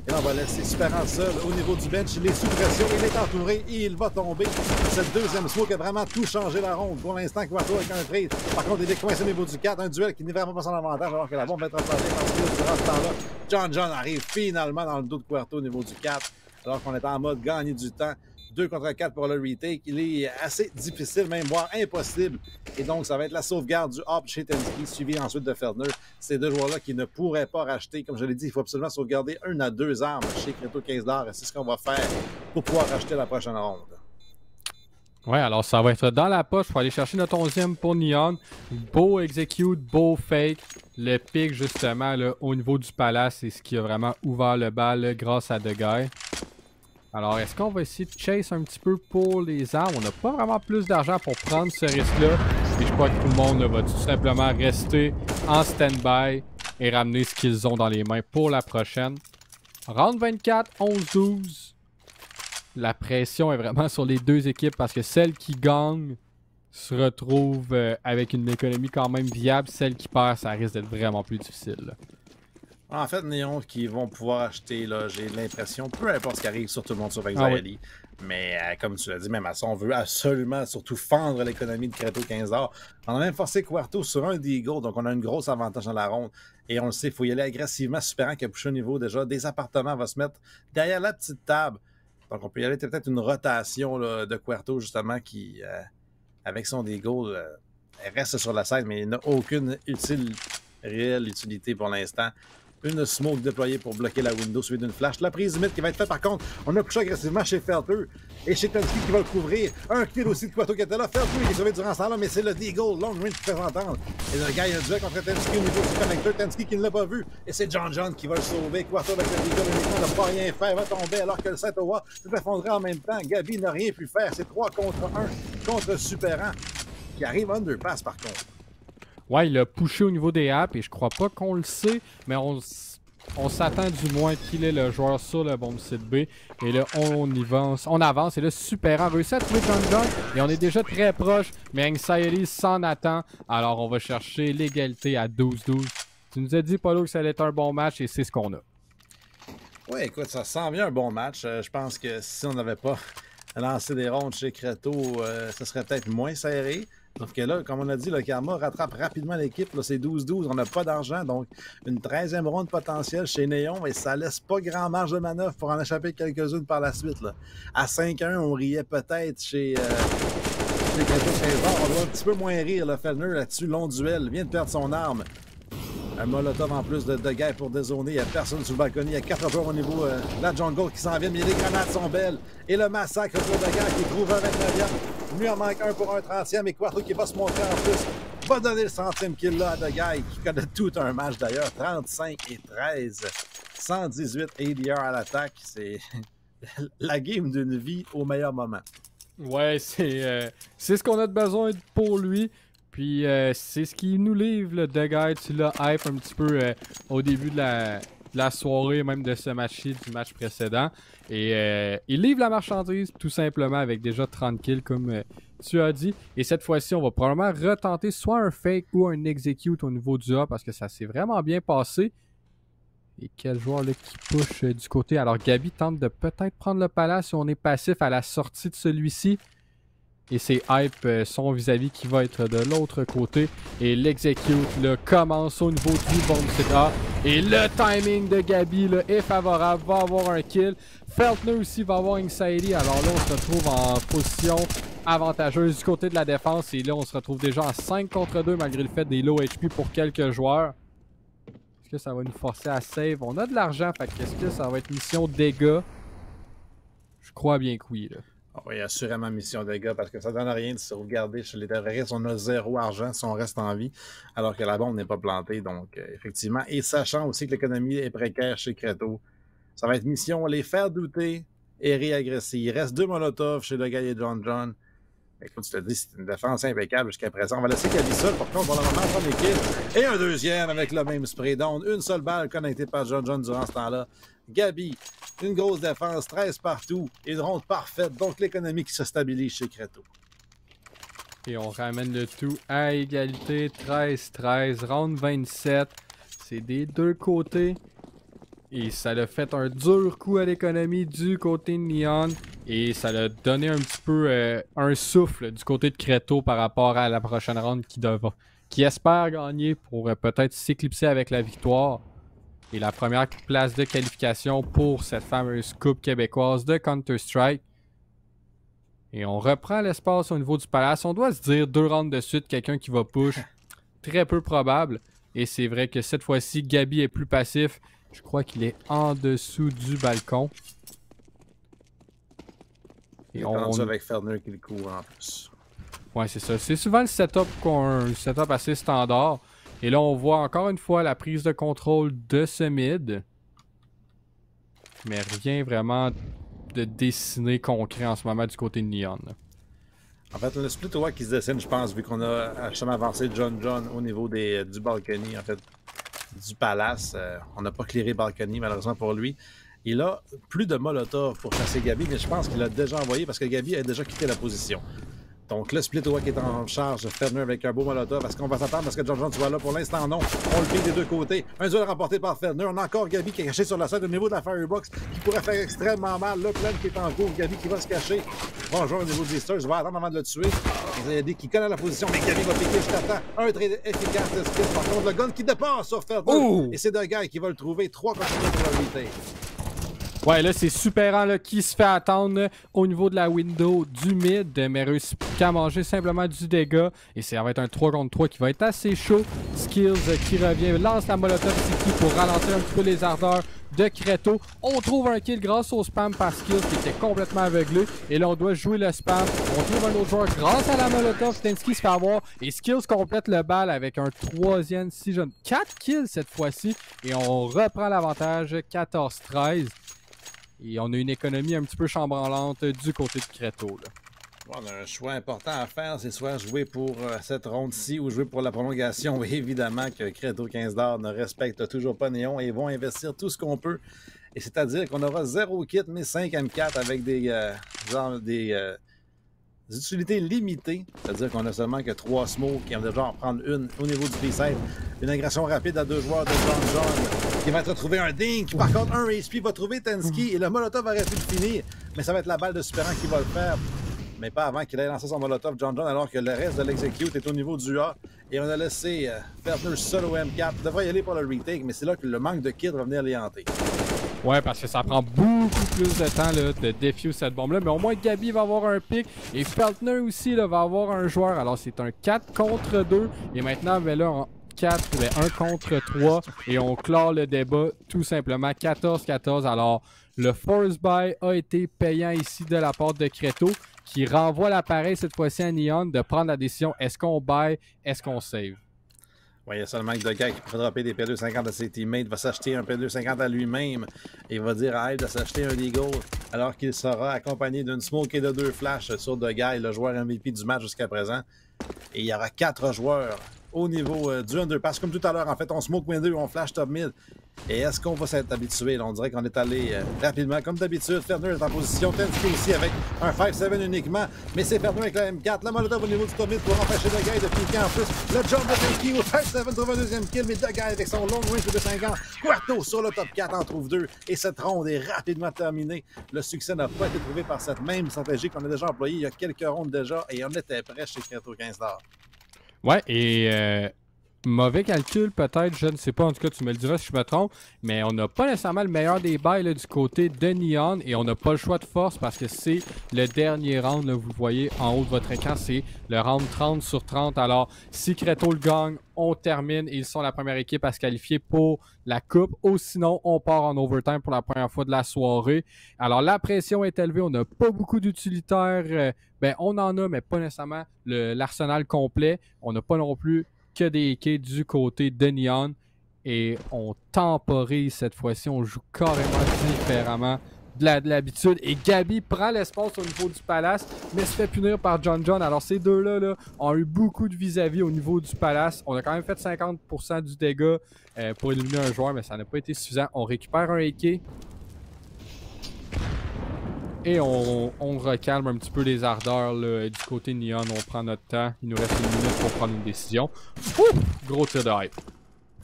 Et là, on va laisser Superant seul au niveau du bench. Il est sous pression, il est entouré et il va tomber. Cette deuxième smoke a vraiment tout changé la ronde. Pour l'instant, Querto avec un trade. Par contre, il est coincé au niveau du 4. Un duel qui n'est vraiment pas son avantage alors que la bombe va être remplacée par Skills durant ce temps-là. John arrive finalement dans le dos de Querto au niveau du 4. Alors qu'on est en mode gagner du temps. 2 contre 4 pour le retake. Il est assez difficile, même voire impossible. Et donc, ça va être la sauvegarde du hop chez Tensky, suivi ensuite de Feltner. Ces 2 joueurs-là qui ne pourraient pas racheter. Comme je l'ai dit, il faut absolument sauvegarder 1 à 2 armes chez Creto 15 $. C'est ce qu'on va faire pour pouvoir racheter la prochaine ronde. Ouais, alors ça va être dans la poche pour aller chercher notre 11e pour Neon. Beau execute, beau fake. Le pic, justement, là, au niveau du palace, c'est ce qui a vraiment ouvert le bal grâce à Dogay. Alors, est-ce qu'on va essayer de chase un petit peu pour les armes? On n'a pas vraiment plus d'argent pour prendre ce risque-là. Et je crois que tout le monde va tout simplement rester en stand-by et ramener ce qu'ils ont dans les mains pour la prochaine. Round 24, 11-12. La pression est vraiment sur les 2 équipes parce que celle qui gagne se retrouve avec une économie quand même viable. Celle qui perd, ça risque d'être vraiment plus difficile, là. En fait, Néon qui vont pouvoir acheter, là, j'ai l'impression, peu importe ce qui arrive sur tout le monde sur Exile. Mais comme tu l'as dit, même à ça, on veut absolument surtout fendre l'économie de Creto 15 $. On a même forcé Querto sur un Deagle, donc on a un gros avantage dans la ronde. Et on le sait, il faut y aller agressivement. Superant qui a poussé au niveau déjà des appartements va se mettre derrière la petite table. Donc on peut y aller peut-être une rotation là, de Querto justement qui, avec son Deagle, reste sur la scène, mais il n'a aucune réelle utilité pour l'instant. Une smoke déployée pour bloquer la window suivie d'une flash. La prise limite qui va être faite par contre. On a poussé agressivement chez Feltner et chez Tensky qui va le couvrir. Un kill aussi de Querto qui était là. Feltner qui est sauvé durant ce temps-là, mais c'est le Deagle long range qui fait entendre. Et le gars, il a un duel contre Tensky au niveau du connecteur. Tensky qui ne l'a pas vu. Et c'est John qui va le sauver. Querto avec le Deagle uniquement ne peut rien faire. Va tomber alors que le 7 OA peut effondrer en même temps. Gabi n'a rien pu faire. C'est 3 contre 1 contre Superant. qui arrive underpass par contre. Ouais, il a pushé au niveau des apps et je crois pas qu'on le sait, mais on s'attend du moins qu'il est le joueur sur le bon site B. Et là, on avance. Et là, Super a réussi à trouver John. Et on est déjà très proche. Mais Anxiety s'en attend. Alors, on va chercher l'égalité à 12-12. Tu nous as dit, Paulo, que ça allait être un bon match et c'est ce qu'on a. Oui, écoute, ça sent bien un bon match. Je pense que si on n'avait pas lancé des rondes chez Creto, ça serait peut-être moins serré. Sauf que là, comme on a dit, le Karma rattrape rapidement l'équipe. C'est 12-12, on n'a pas d'argent. Donc, une 13e ronde potentielle chez Néon et ça laisse pas grand marge de manœuvre pour en échapper quelques-unes par la suite. Là. À 5-1, on riait peut-être chez Creto Saint-Jean. On doit un petit peu moins rire. Là. Fellner là-dessus, long duel, vient de perdre son arme. Un molotov en plus de guerre pour dézoner. Il n'y a personne sur le balcon. Il y a 4 joueurs au niveau de la jungle qui s'en viennent. Mais les grenades sont belles. Et le massacre pour de guerre qui trouve un 29e. Lui en manque un pour un 30e. Et Quarto qui va se montrer en plus. Va donner le centième kill là à De Guy qui connaît tout un match d'ailleurs. 35 et 13. 118 ADR à l'attaque. C'est la game d'une vie au meilleur moment. Ouais, c'est ce qu'on a de besoin pour lui. Puis c'est ce qui nous livre, le The Guy. Tu l'as hype un petit peu au début de la soirée, même de ce match-ci, du match précédent. Et il livre la marchandise tout simplement avec déjà 30 kills comme tu as dit. Et cette fois-ci, on va probablement retenter soit un fake ou un execute au niveau du A parce que ça s'est vraiment bien passé. Et quel joueur là qui push du côté. Alors Gabi tente de peut-être prendre le palace si on est passif à la sortie de celui-ci. Et c'est Hype, son vis-à-vis qui va être de l'autre côté. Et l'execute là, commence au niveau du bomb set A. Et le timing de Gabi là, est favorable, va avoir un kill. Feltner aussi va avoir Anxiety. Alors là, on se retrouve en position avantageuse du côté de la défense. Et là, on se retrouve déjà en 5 contre 2 malgré le fait des low HP pour quelques joueurs. Est-ce que ça va nous forcer à save? On a de l'argent, fait qu'est-ce que ça va être mission dégâts? Je crois bien que oui, là. Oui, assurément mission de gars, parce que ça ne donne rien de sauvegarder chez les terroristes. On a 0 argent si on reste en vie, alors que la bombe n'est pas plantée. Donc, effectivement, et sachant aussi que l'économie est précaire chez Creto, ça va être mission les faire douter et réagresser. Il reste 2 molotovs chez le gars et John. Écoute, je te dis, c'est une défense impeccable jusqu'à présent. On va laisser Gabi seul, par contre, pour le moment, son équipe. Et un deuxième avec le même spray down. Une seule balle connectée par John durant ce temps-là. Gabi, une grosse défense, 13 partout, et une ronde parfaite. Donc, l'économie qui se stabilise chez Creto. Et on ramène le tout à égalité, 13-13, round 27. C'est des deux côtés. Et ça l'a fait un dur coup à l'économie du côté de Neon. Et ça l'a donné un petit peu un souffle du côté de Creto par rapport à la prochaine round qui espère gagner pour peut-être s'éclipser avec la victoire. Et la première place de qualification pour cette fameuse coupe québécoise de Counter-Strike. Et on reprend l'espace au niveau du palace. On doit se dire 2 rounds de suite, quelqu'un qui va push. Très peu probable. Et c'est vrai que cette fois-ci, Gabi est plus passif. Je crois qu'il est en dessous du balcon. Et on est avec Fellner qui le court en plus. Ouais, c'est ça. C'est souvent le setup assez standard. Et là, on voit encore une fois la prise de contrôle de ce mid. Mais rien vraiment de dessiné concret en ce moment du côté de Neon. En fait, le split away qui se dessine, je pense, vu qu'on a justement avancé John au niveau du balcony, en fait, du palace. On n'a pas clairé balcony, malheureusement pour lui. Il a plus de molotov pour chasser Gabi, mais je pense qu'il l'a déjà envoyé parce que Gabi a déjà quitté la position. Donc le split away qui est en charge, Fellner avec un beau molotov. Parce qu'on va s'attendre parce que John tu vois là pour l'instant non. On le pique des deux côtés. Un duel remporté par Fellner. On a encore Gabi qui est caché sur la side au niveau de la firebox qui pourrait faire extrêmement mal. Le plan qui est en cours. Gabi qui va se cacher. Bonjour au niveau des Stars. Je vais attendre avant de le tuer. Il y a des qui connaît la position, mais Gabi va piquer juste à temps. Un très efficace de skill. Par contre, le gun qui dépasse sur Fellner. Oh! Et c'est De Guy qui va le trouver. 3 contre 2 pour le retake. Ouais, là, c'est Superan là, qui se fait attendre là, au niveau de la window du mid, mais réussit qu'à manger simplement du dégât. Et ça va être un 3 contre 3 qui va être assez chaud. Skills qui revient, lance la molotov Tiki pour ralentir un petit peu les ardeurs de Creto. On trouve un kill grâce au spam par Skills qui était complètement aveuglé. Et là, on doit jouer le spam. On trouve un autre joueur grâce à la molotov. Stensky se fait avoir. Et Skills complète le bal avec un 3e si jeune. 4 kills cette fois-ci. Et on reprend l'avantage 14-13. Et on a une économie un petit peu chambranlante du côté de Creto. Là. Bon, on a un choix important à faire, c'est soit jouer pour cette ronde-ci ou jouer pour la prolongation. Et évidemment que Creto 15 ne respecte toujours pas Néon et vont investir tout ce qu'on peut. Et c'est-à-dire qu'on aura 0 kit, mais 5 M4 avec des utilités limitées. C'est-à-dire qu'on a seulement que 3 smokes et on va déjà en prendre une au niveau du B7. Une agression rapide à 2 joueurs de John qui va te retrouver un Dink. Par contre, un HP va trouver Tensky et le Molotov aurait pu le finir. Mais ça va être la balle de Superan qui va le faire. Mais pas avant qu'il ait lancé son Molotov, John alors que le reste de l'execute est au niveau du A. Et on a laissé Feltner seul au M4. Il devrait y aller pour le retake, mais c'est là que le manque de kills va venir les hanter. Ouais, parce que ça prend beaucoup plus de temps là, de défuse cette bombe-là. Mais au moins, Gabi va avoir un pic. Et Feltner aussi là, va avoir un joueur. Alors, c'est un 4 contre 2. Et maintenant, ben là, en 4, ben 1 contre 3. Et on clore le débat tout simplement 14-14. Alors, le force buy a été payant ici de la part de Creto, qui renvoie l'appareil cette fois-ci à Neon de prendre la décision, est-ce qu'on buy, est-ce qu'on save? Oui, il y a seulement que de gars qui pourrait dropper des P250 à ses teammates, va s'acheter un P250 à lui-même et va dire à Hype de s'acheter un Eagle alors qu'il sera accompagné d'une smoke et de 2 flashs sur De Guy, le joueur MVP du match jusqu'à présent. Et il y aura 4 joueurs au niveau du underpass. Comme tout à l'heure, en fait, on smoke mid 2, on flash top mid. Et est-ce qu'on va s'être habitué? Là, on dirait qu'on est allé rapidement, comme d'habitude. Ferner est en position. Tensky aussi avec un 5-7 uniquement. Mais c'est Ferner avec la M4. La Molotov au niveau du top mid pour empêcher De Guy de piquer en plus. Le jump de Tensky au 5-7 trouve un deuxième kill. Mais De Guy avec son long range de 50. Quarto sur le top 4 en trouve 2. Et cette ronde est rapidement terminée. Le succès n'a pas été trouvé par cette même stratégie qu'on a déjà employée il y a quelques rondes déjà. Et on était prêt chez Creto 15 $. Ouais, et mauvais calcul peut-être, je ne sais pas, en tout cas tu me le diras si je me trompe, mais on n'a pas nécessairement le meilleur des bails du côté de Neon et on n'a pas le choix de force parce que c'est le dernier round, là, vous le voyez en haut de votre écran, c'est le round 30 sur 30. Alors si Creto le gagne, on termine et ils sont la première équipe à se qualifier pour la coupe, ou sinon on part en overtime pour la première fois de la soirée. Alors la pression est élevée, on n'a pas beaucoup d'utilitaires, ben on en a mais pas nécessairement l'arsenal complet, on n'a pas non plus que des quais du côté de Neon et on temporise cette fois-ci, on joue carrément différemment de l'habitude et Gabi prend l'espace au niveau du palace mais se fait punir par John. Alors ces deux-là là, ont eu beaucoup de vis-à-vis au niveau du palace. On a quand même fait 50% du dégât pour éliminer un joueur mais ça n'a pas été suffisant. On récupère un AK et on recalme un petit peu les ardeurs là, du côté Neon. On prend notre temps. Il nous reste une minute pour prendre une décision. Ouh! Gros tir de hype.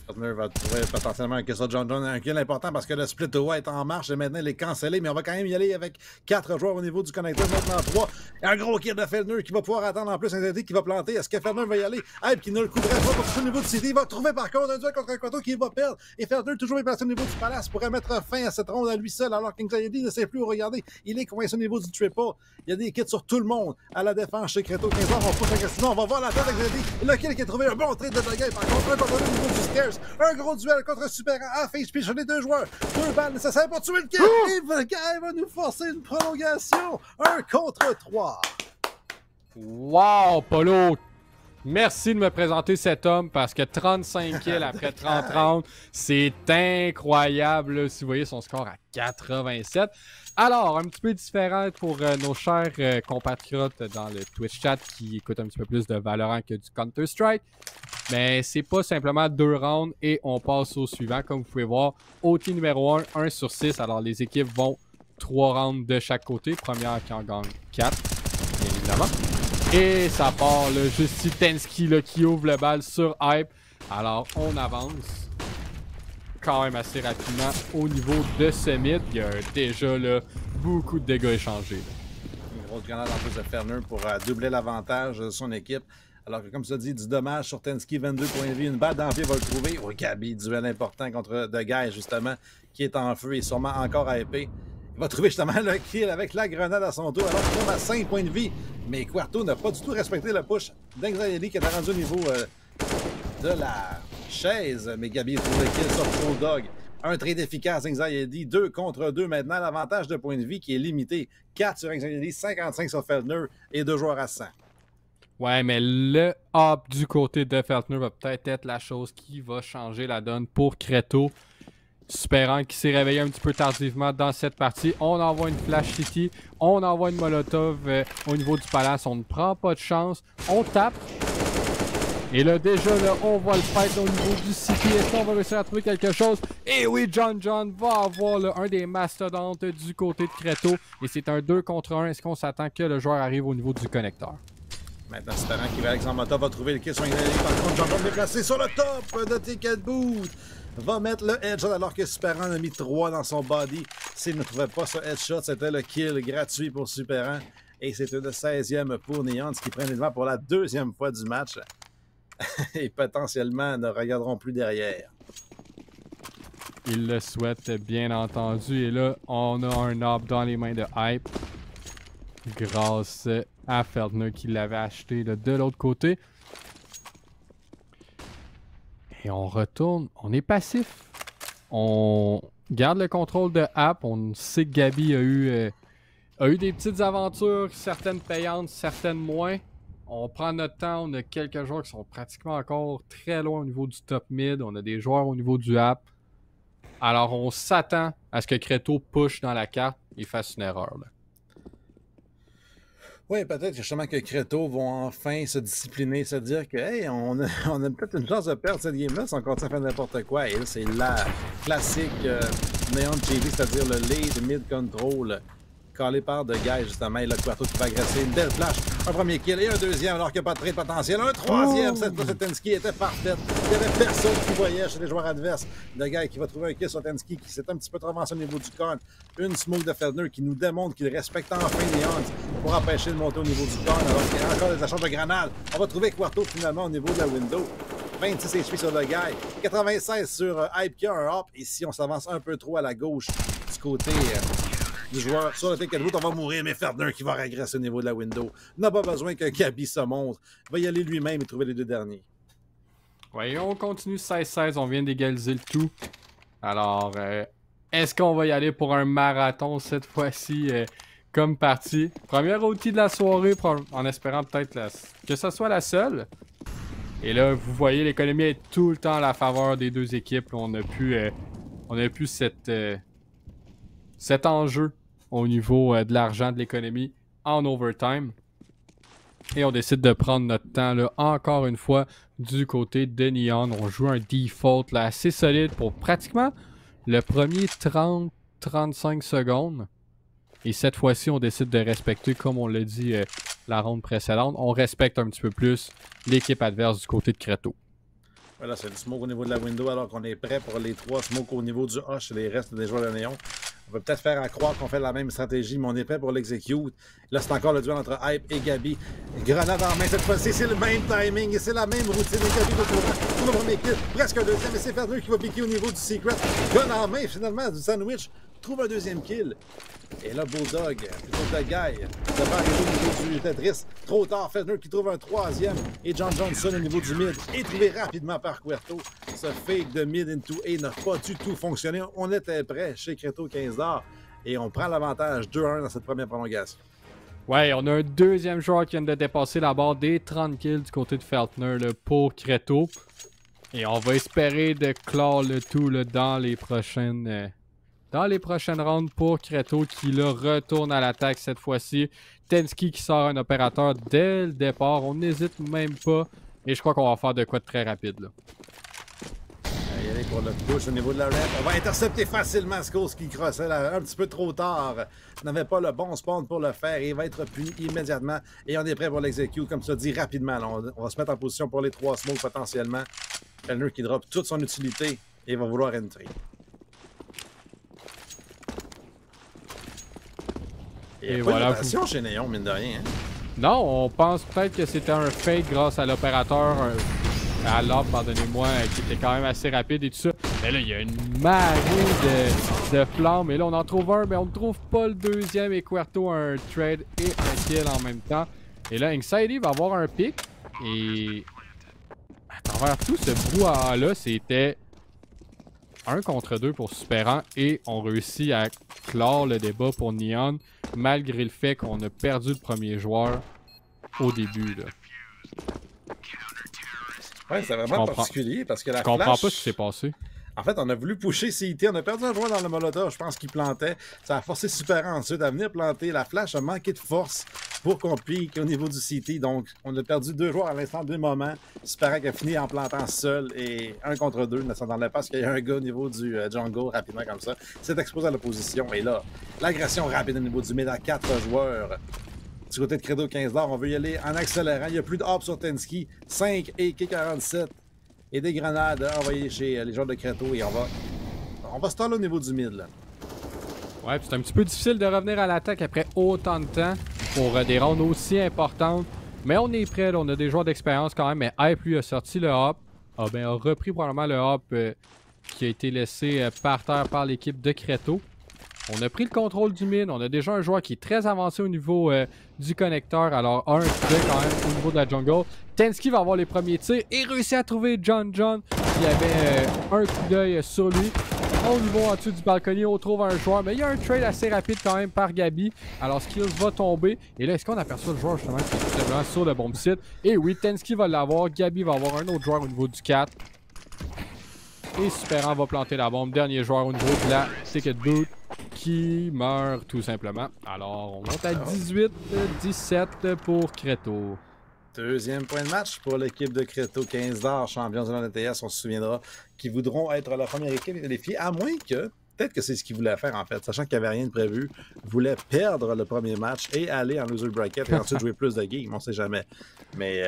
Ferner va trouver potentiellement un kill sur John, un kill important parce que le split au est en marche et maintenant il est cancellé, mais on va quand même y aller avec 4 joueurs au niveau du connecteur, maintenant 3. Un gros kill de Ferner qui va pouvoir attendre en plus un ZT qui va planter. Est-ce que Ferner va y aller? Hype qui ne le couvrait pas pour toucher au niveau du City. Il va trouver par contre un duel contre un Quato qui va perdre. Et Ferner toujours est placé au niveau du palace pourrait mettre fin à cette ronde à lui seul alors qu'Anxiety ne sait plus où regarder. Il est coincé au niveau du triple. Il y a des kits sur tout le monde à la défense chez Creto 15 $. On pousse la question. On va voir la tête avec Anxiety. Le kill qui a trouvé un bon trade de Dagay par contre. Un contre au niveau du Scarce. Un gros duel contre Super à face pitch sur les 2 joueurs. 2 balles nécessaires pour tuer le kill. Et le gars va nous forcer une prolongation. 1 contre 3. Wow, Polo! Merci de me présenter cet homme parce que 35 kills après 30 rounds, c'est incroyable. Là, si vous voyez son score à 87. Alors, un petit peu différent pour nos chers compatriotes dans le Twitch chat qui écoutent un petit peu plus de Valorant que du Counter-Strike. Mais c'est pas simplement 2 rounds et on passe au suivant. Comme vous pouvez voir, OT numéro 1, 1 sur 6. Alors, les équipes vont 3 rounds de chaque côté. Première qui en gagne 4, bien évidemment. Et ça part là, juste Tensky là, qui ouvre le bal sur Hype. Alors on avance quand même assez rapidement au niveau de ce mid. Il y a déjà là, beaucoup de dégâts échangés. Là. Une grosse grenade en plus de Ferner pour doubler l'avantage de son équipe. Alors que comme ça dit, du dommage sur Tensky, 22 points de vie, une balle dans le pied va le trouver. Oh, Gabi, duel important contre De Guy justement, qui est en feu et sûrement encore à épée. Il va trouver justement le kill avec la grenade à son tour alors qu'il tombe à 5 points de vie. Mais Quarto n'a pas du tout respecté le push d'Anxiety qui est rendu au niveau de la chaise. Mais Gabi trouve le kill sur Pro Dog. Un trade efficace, Anxiety. 2 contre 2 maintenant. L'avantage de points de vie qui est limité. 4 sur Anxiety, 55 sur Feldner et 2 joueurs à 100. Ouais, mais le up du côté de Feltner va peut-être être la chose qui va changer la donne pour Creto. Superant qui s'est réveillé un petit peu tardivement dans cette partie. On envoie une Flash City, on envoie une Molotov au niveau du palace. On ne prend pas de chance, on tape. Et là, déjà, là, on voit le fight au niveau du City. Est-ce qu'on va réussir à trouver quelque chose? Et oui, John va avoir là, un des mastodontes du côté de Creto. Et c'est un 2 contre 1. Est-ce qu'on s'attend que le joueur arrive au niveau du connecteur? Maintenant, Superant qui va avec son moto, va trouver le kill sur une par contre, John déplacé sur le top de Ticket Boot. Va mettre le headshot alors que Superant en a mis 3 dans son body. S'il ne trouvait pas ce headshot, c'était le kill gratuit pour Superant. Et c'est une 16e pour Neon, ce qui prend les devants pour la 2e fois du match. Et potentiellement ne regarderont plus derrière. Il le souhaite, bien entendu. Et là, on a un knob dans les mains de Hype. Grâce à Feldner qui l'avait acheté là, de l'autre côté. Et on retourne. On est passif. On garde le contrôle de App. On sait que Gabi a eu des petites aventures, certaines payantes, certaines moins. On prend notre temps, on a quelques joueurs qui sont pratiquement encore très loin au niveau du top mid. On a des joueurs au niveau du app. Alors on s'attend à ce que Creto push dans la carte et fasse une erreur. Là. Oui, peut-être justement que Creto vont enfin se discipliner, se dire que hey, on a peut-être une chance de perdre cette game-là si on continue à faire n'importe quoi. Et là, c'est la classique Neon JV, c'est-à-dire le lead mid-control. Calé par de Guy, justement, et là, Quarto qui va agresser. Une belle flash. Un premier kill et un deuxième, alors qu'il n'y a pas de trade potentiel. Un troisième, cette fois, Tensky était parfaite. Il n'y avait personne qui voyait chez les joueurs adverses. De Guy qui va trouver un kill sur Tensky, qui s'est un petit peu trop avancé au niveau du con. Une smoke de Feldner qui nous démontre qu'il respecte enfin Neon pour empêcher de monter au niveau du con, alors qu'il y a encore des échanges de grenades. On va trouver Quarto finalement au niveau de la window. 26 HP sur le Guy. 96 sur Hype qui a un hop. Et si on s'avance un peu trop à la gauche, du côté du joueur sur le Ticket Boot, on va mourir, mais Feldner qui va régresser au niveau de la window. N'a pas besoin que Gabi se montre. Il va y aller lui-même et trouver les deux derniers. Oui, on continue 16-16, on vient d'égaliser le tout. Alors, est-ce qu'on va y aller pour un marathon cette fois-ci comme partie? Première outil de la soirée, en espérant peut-être que ce soit la seule. Et là, vous voyez, l'économie est tout le temps à la faveur des deux équipes. Là, on a pu cet enjeu au niveau de l'argent de l'économie en overtime. Et on décide de prendre notre temps là, encore une fois du côté de Neon. On joue un default là, assez solide pour pratiquement le premier 30-35 secondes. Et cette fois-ci, on décide de respecter, comme on l'a dit la ronde précédente, on respecte un petit peu plus l'équipe adverse du côté de Creto. Voilà, c'est le smoke au niveau de la window alors qu'on est prêt pour les 3 smokes au niveau du Hush et les restes des joueurs de Néon. On peut peut-être faire à croire qu'on fait la même stratégie, mais on est prêt pour l'execute. Là, c'est encore le duel entre Hype et Gabi. Grenade en main cette fois-ci, c'est le même timing et c'est la même routine. Et Gabi va trouver le premier kill, presque un deuxième, et c'est Feldner qui va piquer au niveau du secret. Gun en main, finalement, du sandwich. Trouve un deuxième kill. Et là, Bulldog, plutôt que le Guy, ça va arriver au niveau du Tetris. Trop tard, Feldner qui trouve un troisième. Et John Johnson au niveau du mid est trouvé rapidement par Quarto. Ce fake de mid into A n'a pas du tout fonctionné. On était prêt chez Creto 15 $. Et on prend l'avantage 2-1 dans cette première prolongation. Ouais, on a un deuxième joueur qui vient de dépasser la barre des 30 kills du côté de Feldner là, pour Creto. Et on va espérer de clore le tout là, dans les prochaines rounds pour Creto qui là, retourne à l'attaque cette fois-ci. Tensky qui sort un opérateur dès le départ. On n'hésite même pas. Et je crois qu'on va faire de quoi de très rapide. Là. Il y aller pour le push au niveau de la rep. On va intercepter facilement Skulls qui crossait un petit peu trop tard. On n'avait pas le bon spawn pour le faire. Et il va être puni immédiatement. Et on est prêt pour l'execute, comme ça dit, rapidement. Là, on va se mettre en position pour les 3 smokes potentiellement. Feldner qui drop toute son utilité et va vouloir entrer. Et voilà. Pas chez Néon, mine de rien. Hein? Non, on pense peut-être que c'était un fake grâce à l'opérateur, à l'op, pardonnez-moi, qui était quand même assez rapide et tout ça. Mais là, il y a une marée de flammes. Et là, on en trouve un, mais on ne trouve pas le deuxième. Et Quarto a un trade et un kill en même temps. Et là, Anxiety va avoir un pick. Et à travers tout ce brouhaha-là, c'était 1 contre 2 pour Superant. Et on réussit à clore le débat pour Neon, malgré le fait qu'on a perdu le premier joueur au début. Là. Ouais, c'est vraiment particulier parce que la Je comprends flash... pas ce qui s'est passé. En fait, on a voulu pusher CT, on a perdu un joueur dans le molotov, je pense qu'il plantait. Ça a forcé Super ensuite à venir planter. La flash a manqué de force pour qu'on pique au niveau du CT. Donc, on a perdu 2 joueurs à l'instant, 2 moments. Super a fini en plantant seul et 1 contre 2. Ne s'entendait pas parce qu'il y a un gars au niveau du jungle rapidement comme ça. C'est exposé à l'opposition. Et là, l'agression rapide au niveau du mid à 4 joueurs. Du côté de Credo 15$, on veut y aller en accélérant. Il n'y a plus de hop sur Tensky. 5 et K47. Et des grenades envoyées chez les joueurs de Creto. Et on va se taler au niveau du mid. Là. Ouais, puis c'est un petit peu difficile de revenir à l'attaque après autant de temps pour des rounds aussi importantes. Mais on est prêt, là, on a des joueurs d'expérience quand même. Mais Hype, lui, a sorti le hop. A repris probablement le hop qui a été laissé par terre par l'équipe de Creto. On a pris le contrôle du mid. On a déjà un joueur qui est très avancé au niveau du connecteur. Alors, un coup d'œil quand même au niveau de la jungle. Tensky va avoir les premiers tirs et réussit à trouver John qui avait un coup d'œil sur lui. Au niveau en dessous du balconier, on trouve un joueur. Mais il y a un trade assez rapide quand même par Gabi. Alors, Skills va tomber. Et là, est-ce qu'on aperçoit le joueur justement qui est tout simplement sur le bomb site? Et oui, Tensky va l'avoir. Gabi va avoir un autre joueur au niveau du 4. Et Superan va planter la bombe. Dernier joueur au niveau de la ticket boot qui meurt tout simplement. Alors, on monte à 18-17 pour Creto. Deuxième point de match pour l'équipe de Creto, 15$, champions de l'ATS, on se souviendra, qui voudront être la première équipe qualifiée, à moins que, peut-être que c'est ce qu'ils voulaient faire en fait, sachant qu'il n'y avait rien de prévu, voulaient perdre le premier match et aller en loser bracket et ensuite jouer plus de games, on ne sait jamais. Mais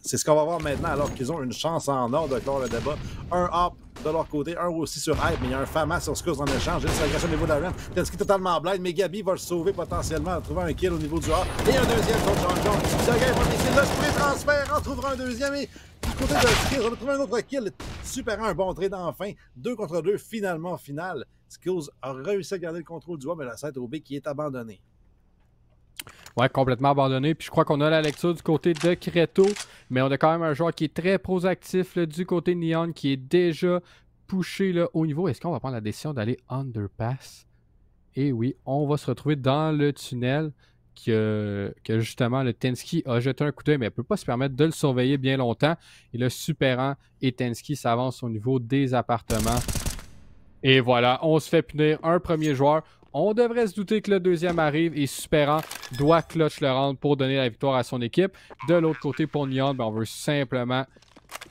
c'est ce qu'on va voir maintenant, alors qu'ils ont une chance en or de clore le débat. Un hop de leur côté, un aussi sur Hype, mais il y a un Famas sur Skills en échange. C'est l'agression au niveau d'Aren. Tensky totalement blind, mais Gabi va le sauver potentiellement en trouvant un kill au niveau du A. Et un deuxième contre John. Ce gars va décider le spray transfert, en trouvera un deuxième. Et du côté de Skills, on va trouver un autre kill. Super un bon trade enfin. 2 contre 2, finalement, finale. Skills a réussi à garder le contrôle du A, mais la set au B qui est abandonné. Ouais, complètement abandonné. Puis je crois qu'on a la lecture du côté de Creto. Mais on a quand même un joueur qui est très proactif là, du côté de Neon, qui est déjà pushé là, au niveau. Est-ce qu'on va prendre la décision d'aller underpass? Et oui, on va se retrouver dans le tunnel que justement le Tensky a jeté un coup d'œil, mais elle ne peut pas se permettre de le surveiller bien longtemps. Et le Superan et Tensky s'avancent au niveau des appartements. Et voilà, on se fait punir un premier joueur. On devrait se douter que le deuxième arrive et Superan doit clutch le round pour donner la victoire à son équipe. De l'autre côté, pour Neon, on veut simplement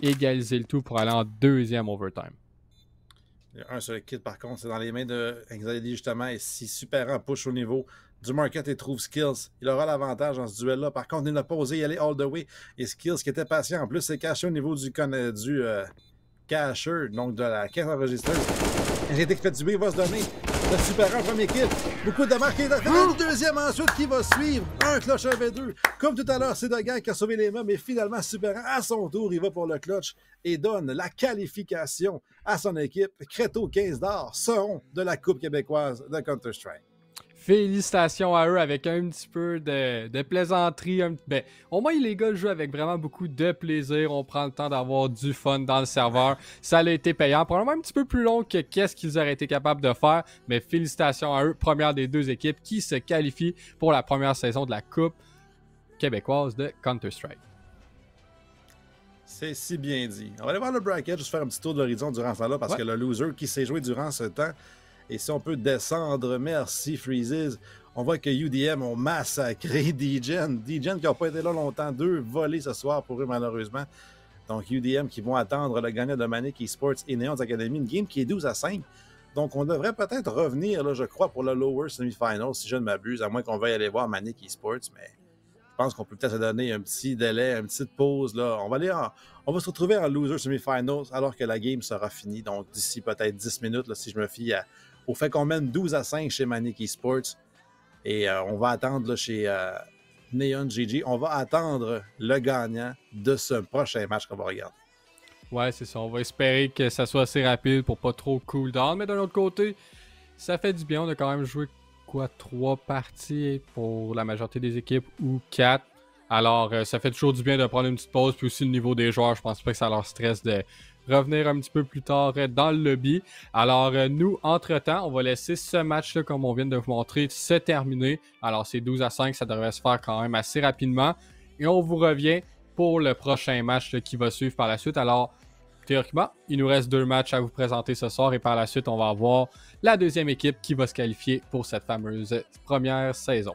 égaliser le tout pour aller en deuxième overtime. Il y a un seul kit, par contre, c'est dans les mains de Anxiety, justement. Et si Superan push au niveau du market et trouve Skills, il aura l'avantage dans ce duel-là. Par contre, il n'a pas osé y aller all the way. Et Skills, qui était patient, en plus, s'est caché au niveau du cacher, donc de la caisse enregistreuse. Anxiety qui fait du bruit, va se donner. Le Superan, premier kill. Beaucoup de marques. Le deuxième ensuite qui va suivre. Un clutch 1v2. Comme tout à l'heure, c'est Dogan qui a sauvé les mains, mais finalement, Superan, à son tour, il va pour le clutch et donne la qualification à son équipe. Creto 15$, second de la Coupe québécoise de Counter-Strike. Félicitations à eux avec un petit peu de plaisanterie. Ben, au moins, les gars jouent avec vraiment beaucoup de plaisir. On prend le temps d'avoir du fun dans le serveur. Ça a été payant. Probablement un petit peu plus long que qu'est-ce qu'ils auraient été capables de faire. Mais félicitations à eux. Première des deux équipes qui se qualifient pour la première saison de la Coupe québécoise de Counter-Strike. C'est si bien dit. On va aller voir le bracket, juste faire un petit tour de l'horizon durant ce temps-là parce que le loser qui s'est joué durant ce temps. Et si on peut descendre, merci Freezes. On voit que UDM ont massacré DGen. DGen qui n'a pas été là longtemps. 2 volés ce soir pour eux malheureusement. Donc UDM qui vont attendre le gagnant de Manic Esports et Neon's Academy. Une game qui est 12-5. Donc on devrait peut-être revenir, là, je crois, pour le lower semi-final si je ne m'abuse. À moins qu'on veuille aller voir Manic Esports. Mais je pense qu'on peut peut-être se donner un petit délai, une petite pause. Là. On va se retrouver en loser semi-finals alors que la game sera finie. Donc d'ici peut-être 10 minutes, là, si je me fie au fait qu'on mène 12-5 chez Manic Esports. Et on va attendre là, chez Neon GG. On va attendre le gagnant de ce prochain match qu'on va regarder. Ouais, c'est ça. On va espérer que ça soit assez rapide pour pas trop cool down. Mais d'un autre côté, ça fait du bien. On a quand même joué 3 parties pour la majorité des équipes ou 4. Alors, ça fait toujours du bien de prendre une petite pause. Puis aussi le niveau des joueurs, je pense pas que ça leur stresse de revenir un petit peu plus tard dans le lobby. Alors, nous, entre-temps, on va laisser ce match-là, comme on vient de vous montrer, se terminer. Alors, c'est 12-5, ça devrait se faire quand même assez rapidement. Et on vous revient pour le prochain match là, qui va suivre par la suite. Alors, théoriquement, il nous reste 2 matchs à vous présenter ce soir et par la suite, on va avoir la deuxième équipe qui va se qualifier pour cette fameuse première saison.